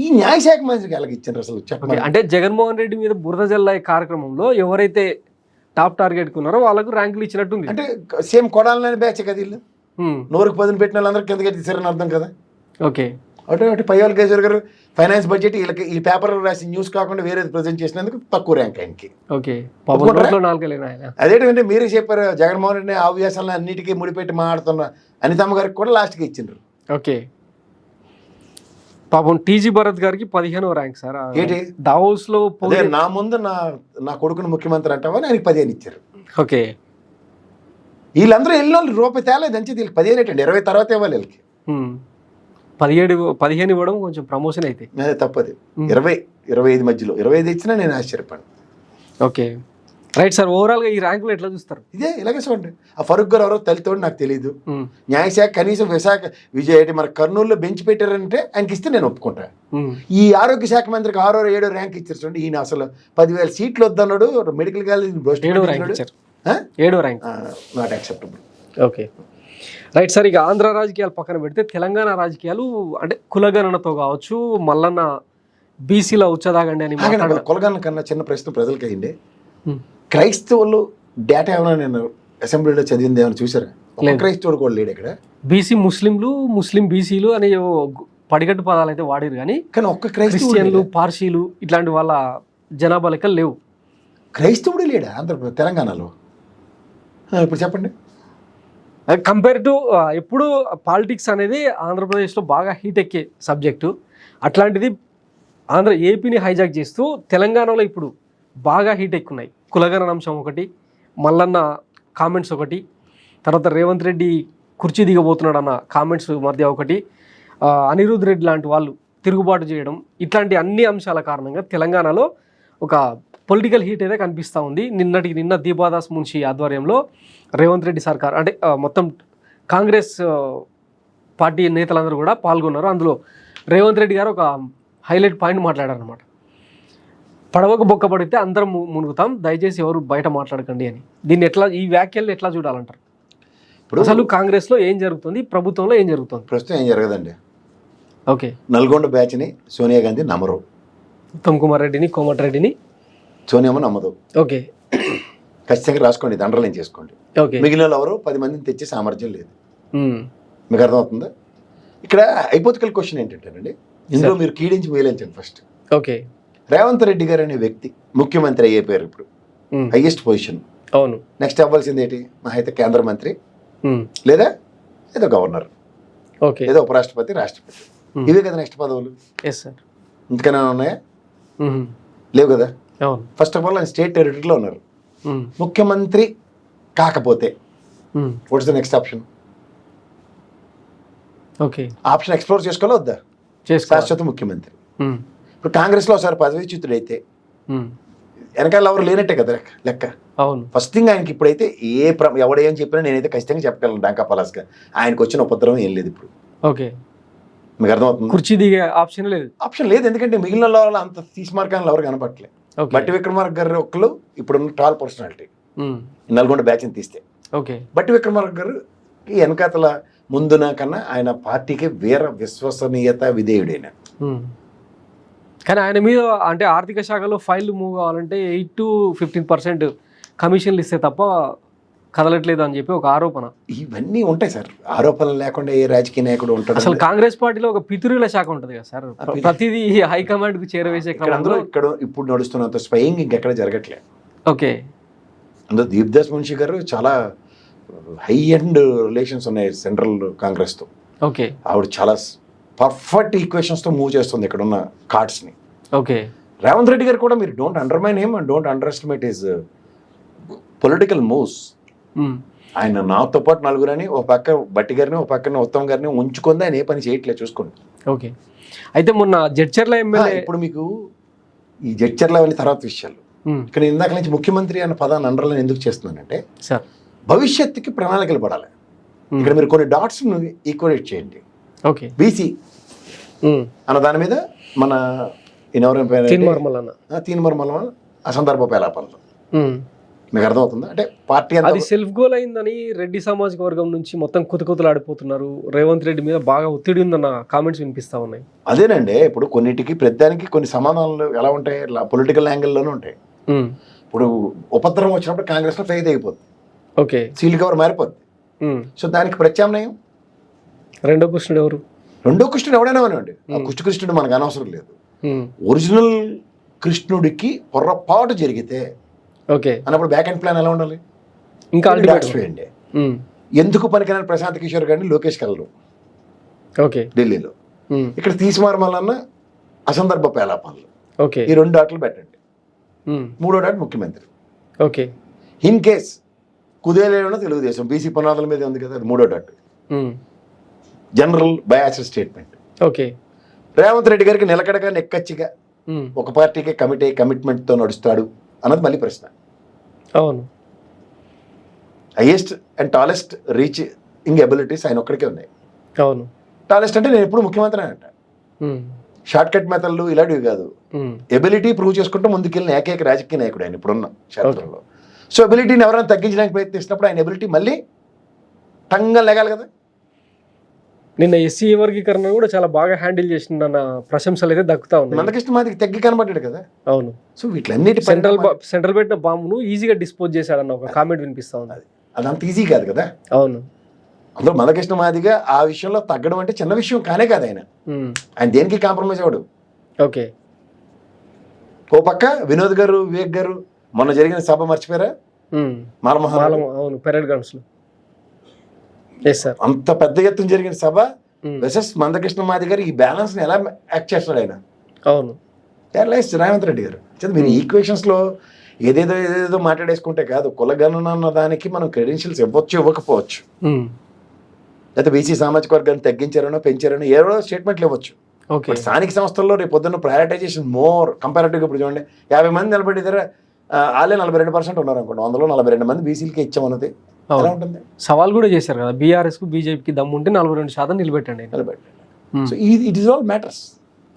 ఈ న్యాయశాఖ మంత్రికి ఎలాగ ఇచ్చారు అసలు చెప్పండి. అంటే జగన్మోహన్ రెడ్డి మీద బురద జల్లా కార్యక్రమంలో ఎవరైతే టాప్ టార్గెట్ కున్నారో వాళ్ళకు ర్యాంకులు ఇచ్చినట్టుంది. అంటే సేమ్ కొడాలని బ్యాచ్ కదా వీళ్ళు. నోరుకు 10 పెట్టిన వాళ్ళందరూ కిందకి తీసారని అర్థం కదా. ఓకే, అటు పైవాల్ కేసీఆర్ గారు ఫైనాన్స్ బడ్జెట్ వీళ్ళకి ఈ పేపర్ రాసి న్యూస్ కాకుండా వేరేది ప్రజెంట్ చేసినందుకు తక్కువ ర్యాంక్ ఆయనకి. అదేంటంటే మీరే చెప్పారు, జగన్మోహన్ రెడ్డి ఆవ్యాసాలను అన్నిటికీ ముడిపెట్టి మాట్లాడుతున్న అనితమ్మ గారికి కూడా లాస్ట్కి ఇచ్చిండ్రు. ఓకే, పాపం టీజీ భరత్ గారికి 15వ ర్యాంక్ సార్. ఏంటి దావోస్ లో నా ముందు నా కొడుకును ముఖ్యమంత్రి అంటావా, ఆయనకి 15 ఇచ్చారు. ఓకే, వీళ్ళందరూ వెళ్ళిన వాళ్ళు రూపాయి తేలేదు అంతే. వీళ్ళకి 15 ఏంటండి, 20 తర్వాత ఇవ్వాలి వీళ్ళకి. 15 ఇవ్వడం కొంచెం ప్రమోషన్ అయితే అదే తప్పది. 20-25 మధ్యలో 25 ఇచ్చినా నేను ఆశ్చర్యపడి. Okay, right sir. ఓవరాల్ గా ఈ ర్యాంకులు ఎట్లా చూస్తారు? ఇదే ఇలాగే చూడండి. ఆ ఫరూక్ గారు ఎవరో తల్లితోడు నాకు తెలియదు. న్యాయశాఖ కనీసం మన కర్నూలులో బెంచ్ పెట్టారంటే ఆయనకి ఇస్తే నేను ఒప్పుకుంటా. ఈ ఆరోగ్య శాఖ మంత్రికి 6వ 7వ ర్యాంక్ ఇచ్చారు చూడండి. ఈయన అసలు 10,000 సీట్లు వద్దన్నాడు, మెడికల్ కాలేజ్ 7వ rank. Not acceptable. Okay, right sir. ఇక ఆంధ్ర రాజకీయాలు పక్కన పెడితే తెలంగాణ రాజకీయాలు అంటే కులగణనతో కావచ్చు, మల్లన్న బీసీలో ఉచ్చదాగండి అని కులగణన కన్నా చిన్న ప్రశ్న ప్రజలకి అయింది. క్రైస్తవులు డేటా ఏమైనా నేను అసెంబ్లీలో చదివింది ఏమైనా చూసారా? క్రైస్తవుడు కూడా లేడు ఇక్కడ. బీసీ ముస్లింలు, ముస్లిం బీసీలు అనే పడిగట్టు పదాలు అయితే వాడారు కానీ ఒక్క క్రిస్టియన్లు, పార్సీలు ఇట్లాంటి వాళ్ళ జనాభా లెక్కలు లేవు. క్రైస్తవుడు లేడా తెలంగాణలో? ఇప్పుడు చెప్పండి. కంపేర్ టు ఎప్పుడు పాలిటిక్స్ అనేది ఆంధ్రప్రదేశ్లో బాగా హీట్ ఎక్కే సబ్జెక్టు. అట్లాంటిది ఏపీని హైజాక్ చేస్తూ తెలంగాణలో ఇప్పుడు బాగా హీట్ ఎక్కున్నాయి. కులగణన అంశం ఒకటి, మల్లన్న కామెంట్స్ ఒకటి, తర్వాత రేవంత్ రెడ్డి కుర్చీ దిగబోతున్నాడు అన్న కామెంట్స్ మధ్య ఒకటి, అనిరుద్ రెడ్డి లాంటి వాళ్ళు తిరుగుబాటు చేయడం, ఇట్లాంటి అన్ని అంశాల కారణంగా తెలంగాణలో ఒక పొలిటికల్ హీట్ అయితే కనిపిస్తూ ఉంది. నిన్న దీపాదాస్ మున్షి ఆధ్వర్యంలో రేవంత్ రెడ్డి సర్కార్ అంటే మొత్తం కాంగ్రెస్ పార్టీ నేతలందరూ కూడా పాల్గొన్నారు. అందులో రేవంత్ రెడ్డి గారు ఒక హైలైట్ పాయింట్ మాట్లాడారు అనమాట. పడవకు బొక్క పడితే అందరం మునుగుతాం, దయచేసి ఎవరు బయట మాట్లాడకండి అని. దీన్ని ఈ వ్యాఖ్యలను ఎట్లా చూడాలంటారు? ఇప్పుడు అసలు కాంగ్రెస్లో ఏం జరుగుతుంది, ప్రభుత్వంలో ఏం జరుగుతుంది? ప్రస్తుతం ఏం జరగదండి. ఓకే, నల్గొండ బ్యాచ్ని సోనియా గాంధీ నమ్మరు, ఉత్తమ్ కుమార్ రెడ్డిని, కోమటిరెడ్డిని సోనియామ నమ్మదు. ఓకే, ఖచ్చితంగా రాసుకోండి, అండర్లైన్ చేసుకోండి. మిగిలిన ఎవరు 10 మందిని తెచ్చే సామర్థ్యం లేదు. మీకు అర్థమవుతుందా? ఇక్కడ హైపోథెటికల్ క్వశ్చన్ ఏంటంటేనండి, ఇందులో మీరు కీడించి వేయించండి ఫస్ట్. ఓకే, రేవంత్ రెడ్డి గారు అనే వ్యక్తి ముఖ్యమంత్రి అయిపోయారు, ఇప్పుడు హైయెస్ట్ పొజిషన్. అవును, నెక్స్ట్ అవ్వాల్సింది ఏంటి? అయితే కేంద్ర మంత్రి లేదా ఏదో గవర్నర్. ఓకే. లేదా ఉపరాష్ట్రపతి, రాష్ట్రపతి. ఇవే కదా నెక్స్ట్ పదవులు. Yes sir. ఇంతకైనా ఉన్నాయా? లేవు కదా. అవును. ఫస్ట్ ఆఫ్ ఆల్ ఆయన స్టేట్ టెరిటరీలో ఉన్నారు. ముఖ్యమంత్రి కాకపోతే what's the next option? Okay. Option explore చేసుకోవాలా వద్దా? శాశ్వత ముఖ్యమంత్రి. ఇప్పుడు కాంగ్రెస్లో ఒకసారి పదవీచ్యుతుడైతే వెనకాల ఎవరు లేనట్టే కదా లెక్క. అవును. ఫస్ట్ థింగ్ ఆయనకి ఇప్పుడైతే ఎవడేం చెప్పినా నేనైతే ఖచ్చితంగా చెప్పగలను డాంకా పలాస్గా. ఆయనకు వచ్చిన ఉపద్రవం ఏం లేదు ఇప్పుడు. ఓకే. మీకు అర్థమవుతుంది? కుర్చీ దిగే ఆప్షన్ లేదు. ఆప్షన్ లేదు, ఎందుకంటే మిగిలిన వాళ్ళు అంత తీసుమార్గాలు ఎవరు కనపట్లే. బట్టి విక్రమార్క గారు ఒక్కరు ఇప్పుడున్న టాల్ పర్సనాలిటీ నల్గొండ బ్యాచ్ని తీస్తే. ఓకే. బట్టి విక్రమార్క గారు ఈ వెనకాతల ముందున కన్నా ఆయన పార్టీకి వీర విశ్వసనీయత విధేయుడైన. కానీ ఆయన మీద అంటే ఆర్థిక శాఖలో ఫైల్ మూవ్ కావాలంటే 8 to 15% కమిషన్లు ఇస్తే తప్ప కదలట్లేదు అని చెప్పి ఒక ఆరోపణ. ఇవన్నీ ఉంటాయి సార్, ఆరోపణలు లేకుండా ఏ రాజకీయ నాయకుడు ఉంటాడు? అసలు కాంగ్రెస్ పార్టీలో ఒక పితురుల శాఖ ఉంటుంది కదా సార్, ప్రతిదీ హైకమాండ్ కు చేరవేసే క్రమంలో ఇక్కడ ఇప్పుడు నడుస్తున్నంత స్వయంగా ఇంకెక్కడ జరగట్లేదు. ఓకే. అందులో దీప్దాస్ మున్షి గారు చాలా హై అండ్ రిలేషన్స్ ఉన్నాయి సెంట్రల్ కాంగ్రెస్తో. ఓకే. ఆవిడ చాలా పర్ఫెక్ట్ ఈక్వేషన్స్తో మూవ్ చేస్తుంది ఇక్కడ ఉన్న కార్డ్స్ని. ఓకే. రేవంత్ రెడ్డి గారు కూడా మీరు don't undermine him and don't under estimate his political moves. ఆయన నాతో పాటు నలుగురని ఒక పక్క బట్టి గారిని ఒక పక్కన ఉత్తమ్ గారిని ఉంచుకుంది, ఆయన ఏ పని చేయట్లేదు చూసుకోండి. ఓకే. అయితే మొన్న జడ్చర్ల ఎమ్మెల్యే, ఇప్పుడు మీకు ఈ జడ్చర్ల అవన్నీ తర్వాత విషయాలు. ఇక్కడ ఇందాక నుంచి ముఖ్యమంత్రి అన్న పదాన్ని అండర్లైన్ ఎందుకు చేస్తున్నానంటే సార్ భవిష్యత్తుకి ప్రణాళికలు పడాలి. ఇక్కడ మీరు కొన్ని డాట్స్ ఈక్వలేట్ చేయండి. ఓకే. బీసీ అన్న దాని మీద మన తీన్మర్మల అసందర్భ పేలాపనలు మీకు అర్థమవుతుందా? అంటే పార్టీ అది సెల్ఫ్ గోల్ అయిందని రెడ్డి సామాజిక వర్గం నుంచి మొత్తం కుతకుతలాడిపోతున్నారు. రేవంత్ రెడ్డి మీద బాగా ఒత్తిడి ఉందన్న కామెంట్స్ వినిపిస్తా ఉన్నాయి. అదేనండి, ఇప్పుడు కొన్నిటికి ప్రతిదానికి కొన్ని సమాధానాలు ఎలా ఉంటాయి, పొలిటికల్ యాంగిల్లోనే ఉంటాయి. ఇప్పుడు ఉపద్రవం వచ్చినప్పుడు కాంగ్రెస్ లో ఫెయిల్ అయిపోద్ది. ఓకే. సీల్ కవర్ మారిపోద్ది. సో దానికి ప్రత్యామ్నాయం రెండో కృష్ణుడు ఎవరు? రెండో కృష్ణుడు ఎవడైనా అనండి, ఆ కృష్ణుడు మనకు అనవసరం లేదు. ఒరిజినల్ కృష్ణుడికి పొరపాటు జరిగితే ఓకే అన్నప్పుడు బ్యాక్ అండ్ ప్లాన్ ఎలా ఉండాలి? ఇంకా చేయండి. ఎందుకు పనికిరాని ప్రశాంత్ కిషోర్ గారిని లోకేష్ కలరు ఓకే ఢిల్లీలో, ఇక్కడ తీసిమారమల్లన్న అసందర్భ పేలాపనలు. ఓకే. ఈ 2 డాట్లు పెట్టండి. 3వ డాట్ ముఖ్యమంత్రి. ఓకే. ఇన్ కేస్ కుదేలేనో తెలుగుదేశం బీసీ పునాదుల మీద ఉంది కదా, అది 3వ dot. General biased statement. Okay. Revanth Reddy గారికి నిలకడగా నెక్కచ్చిగా ఒక పార్టీకి కమిట్మెంట్తో నడుస్తాడు అన్నది మళ్ళీ ప్రశ్న. అవును. Highest and tallest reaching abilities ఆయన ఒక్కడికే ఉన్నాయి. అవును. టాలెస్ట్ అంటే నేను ఎప్పుడు ముఖ్యమంత్రి అంట, షార్ట్ కట్ మెథడ్లు ఇలాంటివి కాదు. ఎబిలిటీ ప్రూవ్ చేసుకుంటూ ముందుకెళ్ళిన ఏకైక రాజకీయ నాయకుడు ఆయన ఇప్పుడున్న క్షేత్రంలో. సో ఎబిలిటీని ఎవరైనా తగ్గించడానికి ప్రయత్నిస్తున్నప్పుడు ఆయన ఎబిలిటీ మళ్ళీ టంగా లేగాలి కదా. నిన్న ఎస్సీ వర్గీకరణ కూడా చాలా బాగా హ్యాండిల్ చేసిన ప్రశంసలు అయితే దక్కుతా ఉన్నాయి. మందకృష్ణ మాదికి తగ్గి కనబడ్డాడు కదా. అవును. సో వీటిలన్నిటి సెంట్రల్ పెట్టిన బాంబును ఈజీగా డిస్పోజ్ చేశాడన్న ఒక కామెంట్ వినిపిస్తా ఉంది. అది అంత ఈజీ కాదు కదా. అవును. అందులో మందకృష్ణ మాదిగా ఆ విషయంలో తగ్గడం అంటే చిన్న విషయం కానే కాదు. ఆయన దేనికి కాంప్రమైజ్ అవ్వడు. ఓకే. ఓ పక్క వినోద్ గారు, వివేక్ గారు మొన్న జరిగిన సభ మర్చిపోయారా? అవును, పెరేడ్ గ్రౌండ్స్ లో. అంత పెద్ద ఎత్తున జరిగిన సభ వెసెస్ మందకృష్ణ మాది గారు ఈ బ్యాలెన్స్ ని ఎలా యాక్ట్ చేస్తాడు ఆయన? అవును. రేవంత్ రెడ్డి గారు మీరు ఈక్వేషన్స్ లో ఏదేదో మాట్లాడేసుకుంటే కాదు. కులగణన అన్న దానికి మనం క్రెడెన్షియల్స్ ఇవ్వకపోవచ్చు, లేకపోతే బీసీ సామాజిక వర్గాన్ని తగ్గించారనో పెంచారనో ఏదో స్టేట్మెంట్లు ఇవ్వచ్చు. స్థానిక సంస్థల్లో రేపు పొద్దున్న ప్రయారిటైజేషన్ మోర్ కంపారిటివ్గా. ఇప్పుడు చూడండి, 50 మంది నిలబడి దగ్గర వాళ్ళే 42% ఉన్నారు అనుకోండి, 100లో 42 మంది బీసీలకి ఇచ్చామన్నది ఎలా ఉంటుంది? సవాల్ కూడా చేశారు కదా, బీఆర్ఎస్ కు బీజేపీకి దమ్ముంటే 42% నిలబెట్టండి. So it is all matters.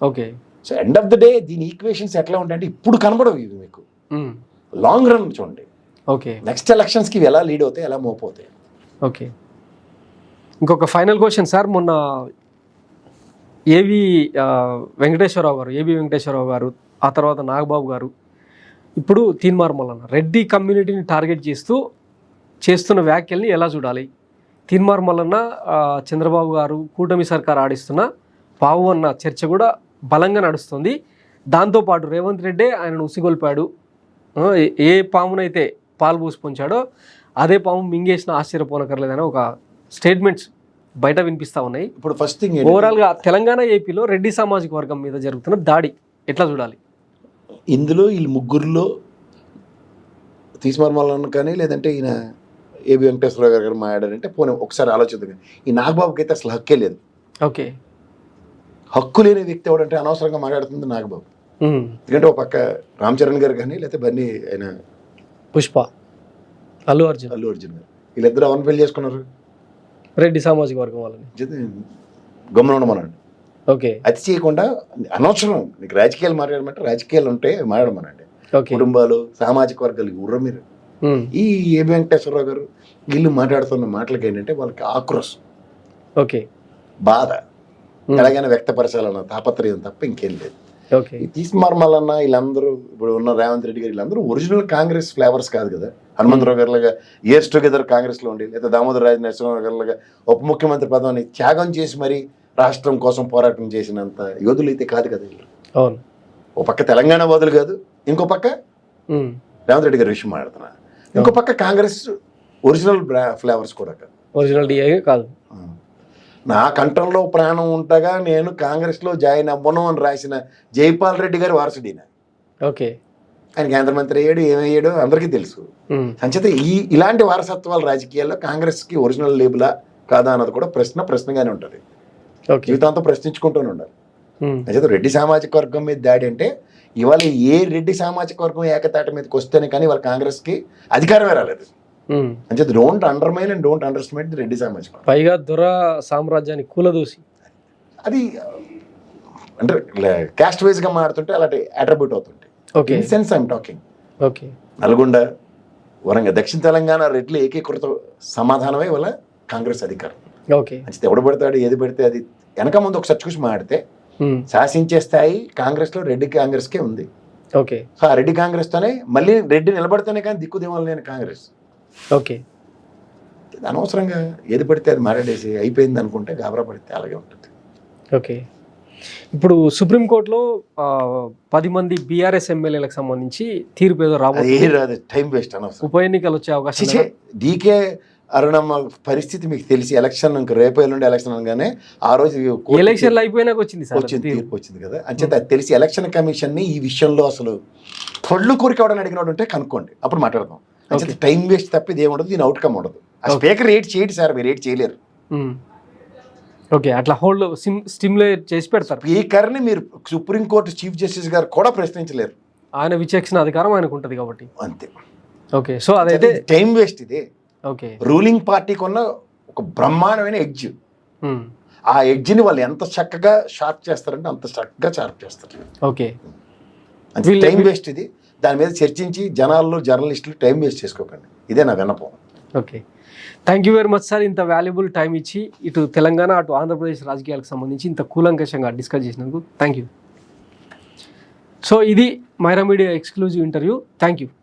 Okay. So end of the day దీని ఈక్వేషన్స్ ఎట్లా ఉంటాయంటే ఇప్పుడు కనబడవు ఇవి మీకు. లాంగ్ రన్ చూడండి. ఓకే. నెక్స్ట్ ఎలక్షన్స్కి ఇవి ఎలా లీడ్ అవుతాయి, ఎలా మూవ్ అవుతాయి. ఓకే. ఇంకొక ఫైనల్ క్వశ్చన్ సార్, మొన్న ఏబి వెంకటేశ్వరరావు గారు ఆ తర్వాత నాగబాబు గారు ఇప్పుడు తీన్మార్మల్లన్న రెడ్డి కమ్యూనిటీని టార్గెట్ చేస్తున్న వ్యాఖ్యల్ని ఎలా చూడాలి? తీన్మార్మల్లన్న చంద్రబాబు గారు కూటమి సర్కార్ ఆడిస్తున్న పావు అన్న చర్చ కూడా బలంగా నడుస్తుంది. దాంతోపాటు రేవంత్ రెడ్డి ఆయనను ఉసిగొల్పాడు, ఏ పామునైతే పాలు పోసి పొంచాడో అదే పాము మింగేసిన ఆశ్చర్యపోనక్కర్లేదని ఒక స్టేట్మెంట్స్ బయట వినిపిస్తా ఉన్నాయి. ఇప్పుడు ఫస్ట్ థింగ్ ఓవరాల్గా తెలంగాణ ఏపీలో రెడ్డి సామాజిక వర్గం మీద జరుగుతున్న దాడి ఎట్లా చూడాలి? ఇందులో వీళ్ళు ముగ్గురులో తీసిమర్మలను కానీ లేదంటే ఈయన ఏబి వెంకటేశ్వరరావు గారు మాట్లాడారంటే పోనీ ఒకసారి ఆలోచిద్దాం. ఈ నాగబాబుకి అయితే అసలు హక్కే లేదు. ఓకే, హక్కు లేని వ్యక్తి ఎవడంటే అనవసరంగా మాట్లాడుతుంది నాగబాబు. ఎందుకంటే ఒక పక్క రామ్ చరణ్ గారు కానీ లేకపోతే బన్నీ ఆయన పుష్ప, అల్లు అర్జున్ గారు వీళ్ళిద్దరు అవన్నీ పెళ్లి చేసుకున్నారు రెడ్డి సామాజిక వర్గం వాళ్ళని. గమ్మున ఉండమనండి. ఓకే, అతి చేయకుండా అనవసరం నీకు రాజకీయాలు మాట్లాడమంటే రాజకీయాలు ఉంటే మాట్లాడమనండి. ఓకే, కుటుంబాలు సామాజిక వర్గాలు ఉర్ర మీరు ఈ ఏబి వెంకటేశ్వరరావు గారు వీళ్ళు మాట్లాడుతున్న మాటలకి ఏంటంటే వాళ్ళకి ఆక్రోశం, ఓకే, బాధ ఎలాగైనా వ్యక్తపరచాలన్న తాపత్రయం తప్ప ఇంకేం లేదు. ఓకే, ఈ తీస్మార్మలన్న వీళ్ళందరూ ఇప్పుడు ఉన్న రేవంత్ రెడ్డి గారు వీళ్ళందరూ ఒరిజినల్ కాంగ్రెస్ ఫ్లేవర్స్ కాదు కదా. హనుమంతరావు గారులాగా ఇయర్స్ టుగెదర్ కాంగ్రెస్లో ఉండి లేదా దామోదర్ రాజ నరసింహరావు గారులాగా ఉప ముఖ్యమంత్రి పదవిని త్యాగం చేసి మరి రాష్ట్రం కోసం పోరాటం చేసినంత యోధులు అయితే కాదు కదా వీళ్ళు. అవును, ఓ పక్క తెలంగాణ బదులు కాదు, ఇంకో పక్క రేవంత్ రెడ్డి గారి విషయం మాట్లాడుతున్నా, ఇంకో పక్క కాంగ్రెస్ ఒరిజినల్ ఫ్లేవర్స్ కూడా కాదు, ఒరిజినల్ డిఐ కాదు. నా కంఠంలో ప్రాణం ఉంటగా నేను కాంగ్రెస్లో జాయిన్ అవ్వను అని రాసిన జైపాల్ రెడ్డి గారి వారసుడిన. ఓకే, ఆయన కేంద్ర మంత్రి అయ్యాడు, ఏమయ్యాడు అందరికీ తెలుసు. అంచేత ఇలాంటి వారసత్వాల రాజకీయాల్లో కాంగ్రెస్కి ఒరిజినల్ లేబులా కాదా అన్నది కూడా ప్రశ్నగానే ఉంటుంది. జీవితాంతం ప్రశ్నించుకుంటూనే ఉండాలి. అంచేత రెడ్డి సామాజిక వర్గం మీద దాడి అంటే ఇవాళ ఏ రెడ్డి సామాజిక వర్గం ఏకతాటి మీదకి వస్తేనే కానీ వాళ్ళ కాంగ్రెస్కి అధికారమే రాలేదు. అంటే don't undermine and don't underestimate the Reddy సామాజిక వర్గం. పైగా దొర సామ్రాజ్యాన్ని కూలదూసి అది అంటే క్యాస్ట్ వైజ్ గా మాడుతుంటే అలాంటి అట్రిబ్యూట్ అవుతుంటాయి. Okay, in sense I'm talking. Okay, Nalgonda, Warangal, దక్షిణ తెలంగాణ రెడ్లు ఏకీకృత సమాధానమే వాళ్ళ కాంగ్రెస్ అధికారం. ఓకే, అంటే ఎవడు పెడతాడు ఏది పెడితే అది వెనక ముందు ఒక సర్చ్ చూసి మాడితే శాసించే స్థాయి కాంగ్రెస్లో రెడ్డి కాంగ్రెస్కే ఉంది. ఓకే, సో ఆ రెడ్డి కాంగ్రెస్తోనే మళ్ళీ రెడ్డి నిలబడితేనే కానీ దిక్కుదేవాలని లేని కాంగ్రెస్. ఓకే, అనవసరంగా ఏది పడితే అది మాట్లాడేసి అయిపోయింది అనుకుంటే గాబరా పడితే అలాగే ఉంటుంది. ఓకే, ఇప్పుడు సుప్రీంకోర్టులో 10 మంది బీఆర్ఎస్ ఎమ్మెల్యేలకు సంబంధించి తీర్పు ఏదో రాదు, టైం వేస్ట్ అనవసరం. ఉప ఎన్నికలు వచ్చే అవకాశం. డీకే అరుణమ్మ పరిస్థితి మీకు తెలిసి ఎలక్షన్ రేపు ఎల్లుండి ఎలక్షన్ అనగానే ఆ రోజు ఎలక్షన్లు అయిపోయినాక వచ్చింది తీర్పు వచ్చింది కదా. అంచేత అది తెలిసి ఎలక్షన్ కమిషన్ ని ఈ విషయంలో అసలు పళ్ళు కోరికవడానికి అడిగినట్టు ఉంటే కనుక్కోండి, అప్పుడు మాట్లాడదాం. అంచేత టైం వేస్ట్ తప్పి ఏముండదు, దీని అవుట్కమ్ ఉండదు. ఆ స్పీకర్ రేట్ చేయండి సార్, మీరు రేట్ చేయలేరు. ఓకే, అట్లా హోల్డ్ స్టిమ్యులేట్ చేసి పెడతారు. స్పీకర్ని మీరు సుప్రీంకోర్టు చీఫ్ జస్టిస్ గారు కూడా ప్రశ్నించలేరు. ఆయన విచక్షణ అధికారం ఆయనకు ఉంటుంది కాబట్టి అంతే. ఓకే, సో అదైతే టైం వేస్ట్ ఇది. ఓకే, రూలింగ్ పార్టీకి ఉన్న ఒక బ్రహ్మాండమైన ఎడ్జ్. ఆ ఎడ్జ్ని వాళ్ళు ఎంత చక్కగా షార్ప్ చేస్తారంటే అంత చక్కగా షార్ప్ చేస్తారు. ఓకే, అంటే టైం వేస్ట్ ఇది. దాని మీద చర్చించి జనాల్లో జర్నలిస్టులు టైం వేస్ట్ చేసుకోకండి, ఇదే నా విన్నపం. Okay, thank you very much sir. ఇంత వాల్యుబుల్ టైం ఇచ్చి ఇటు తెలంగాణ అటు ఆంధ్రప్రదేశ్ రాజకీయాలకు సంబంధించి ఇంత కూలంకషంగా డిస్కస్ చేసినందుకు థ్యాంక్ యూ. సో ఇది Myra media exclusive interview. Thank you.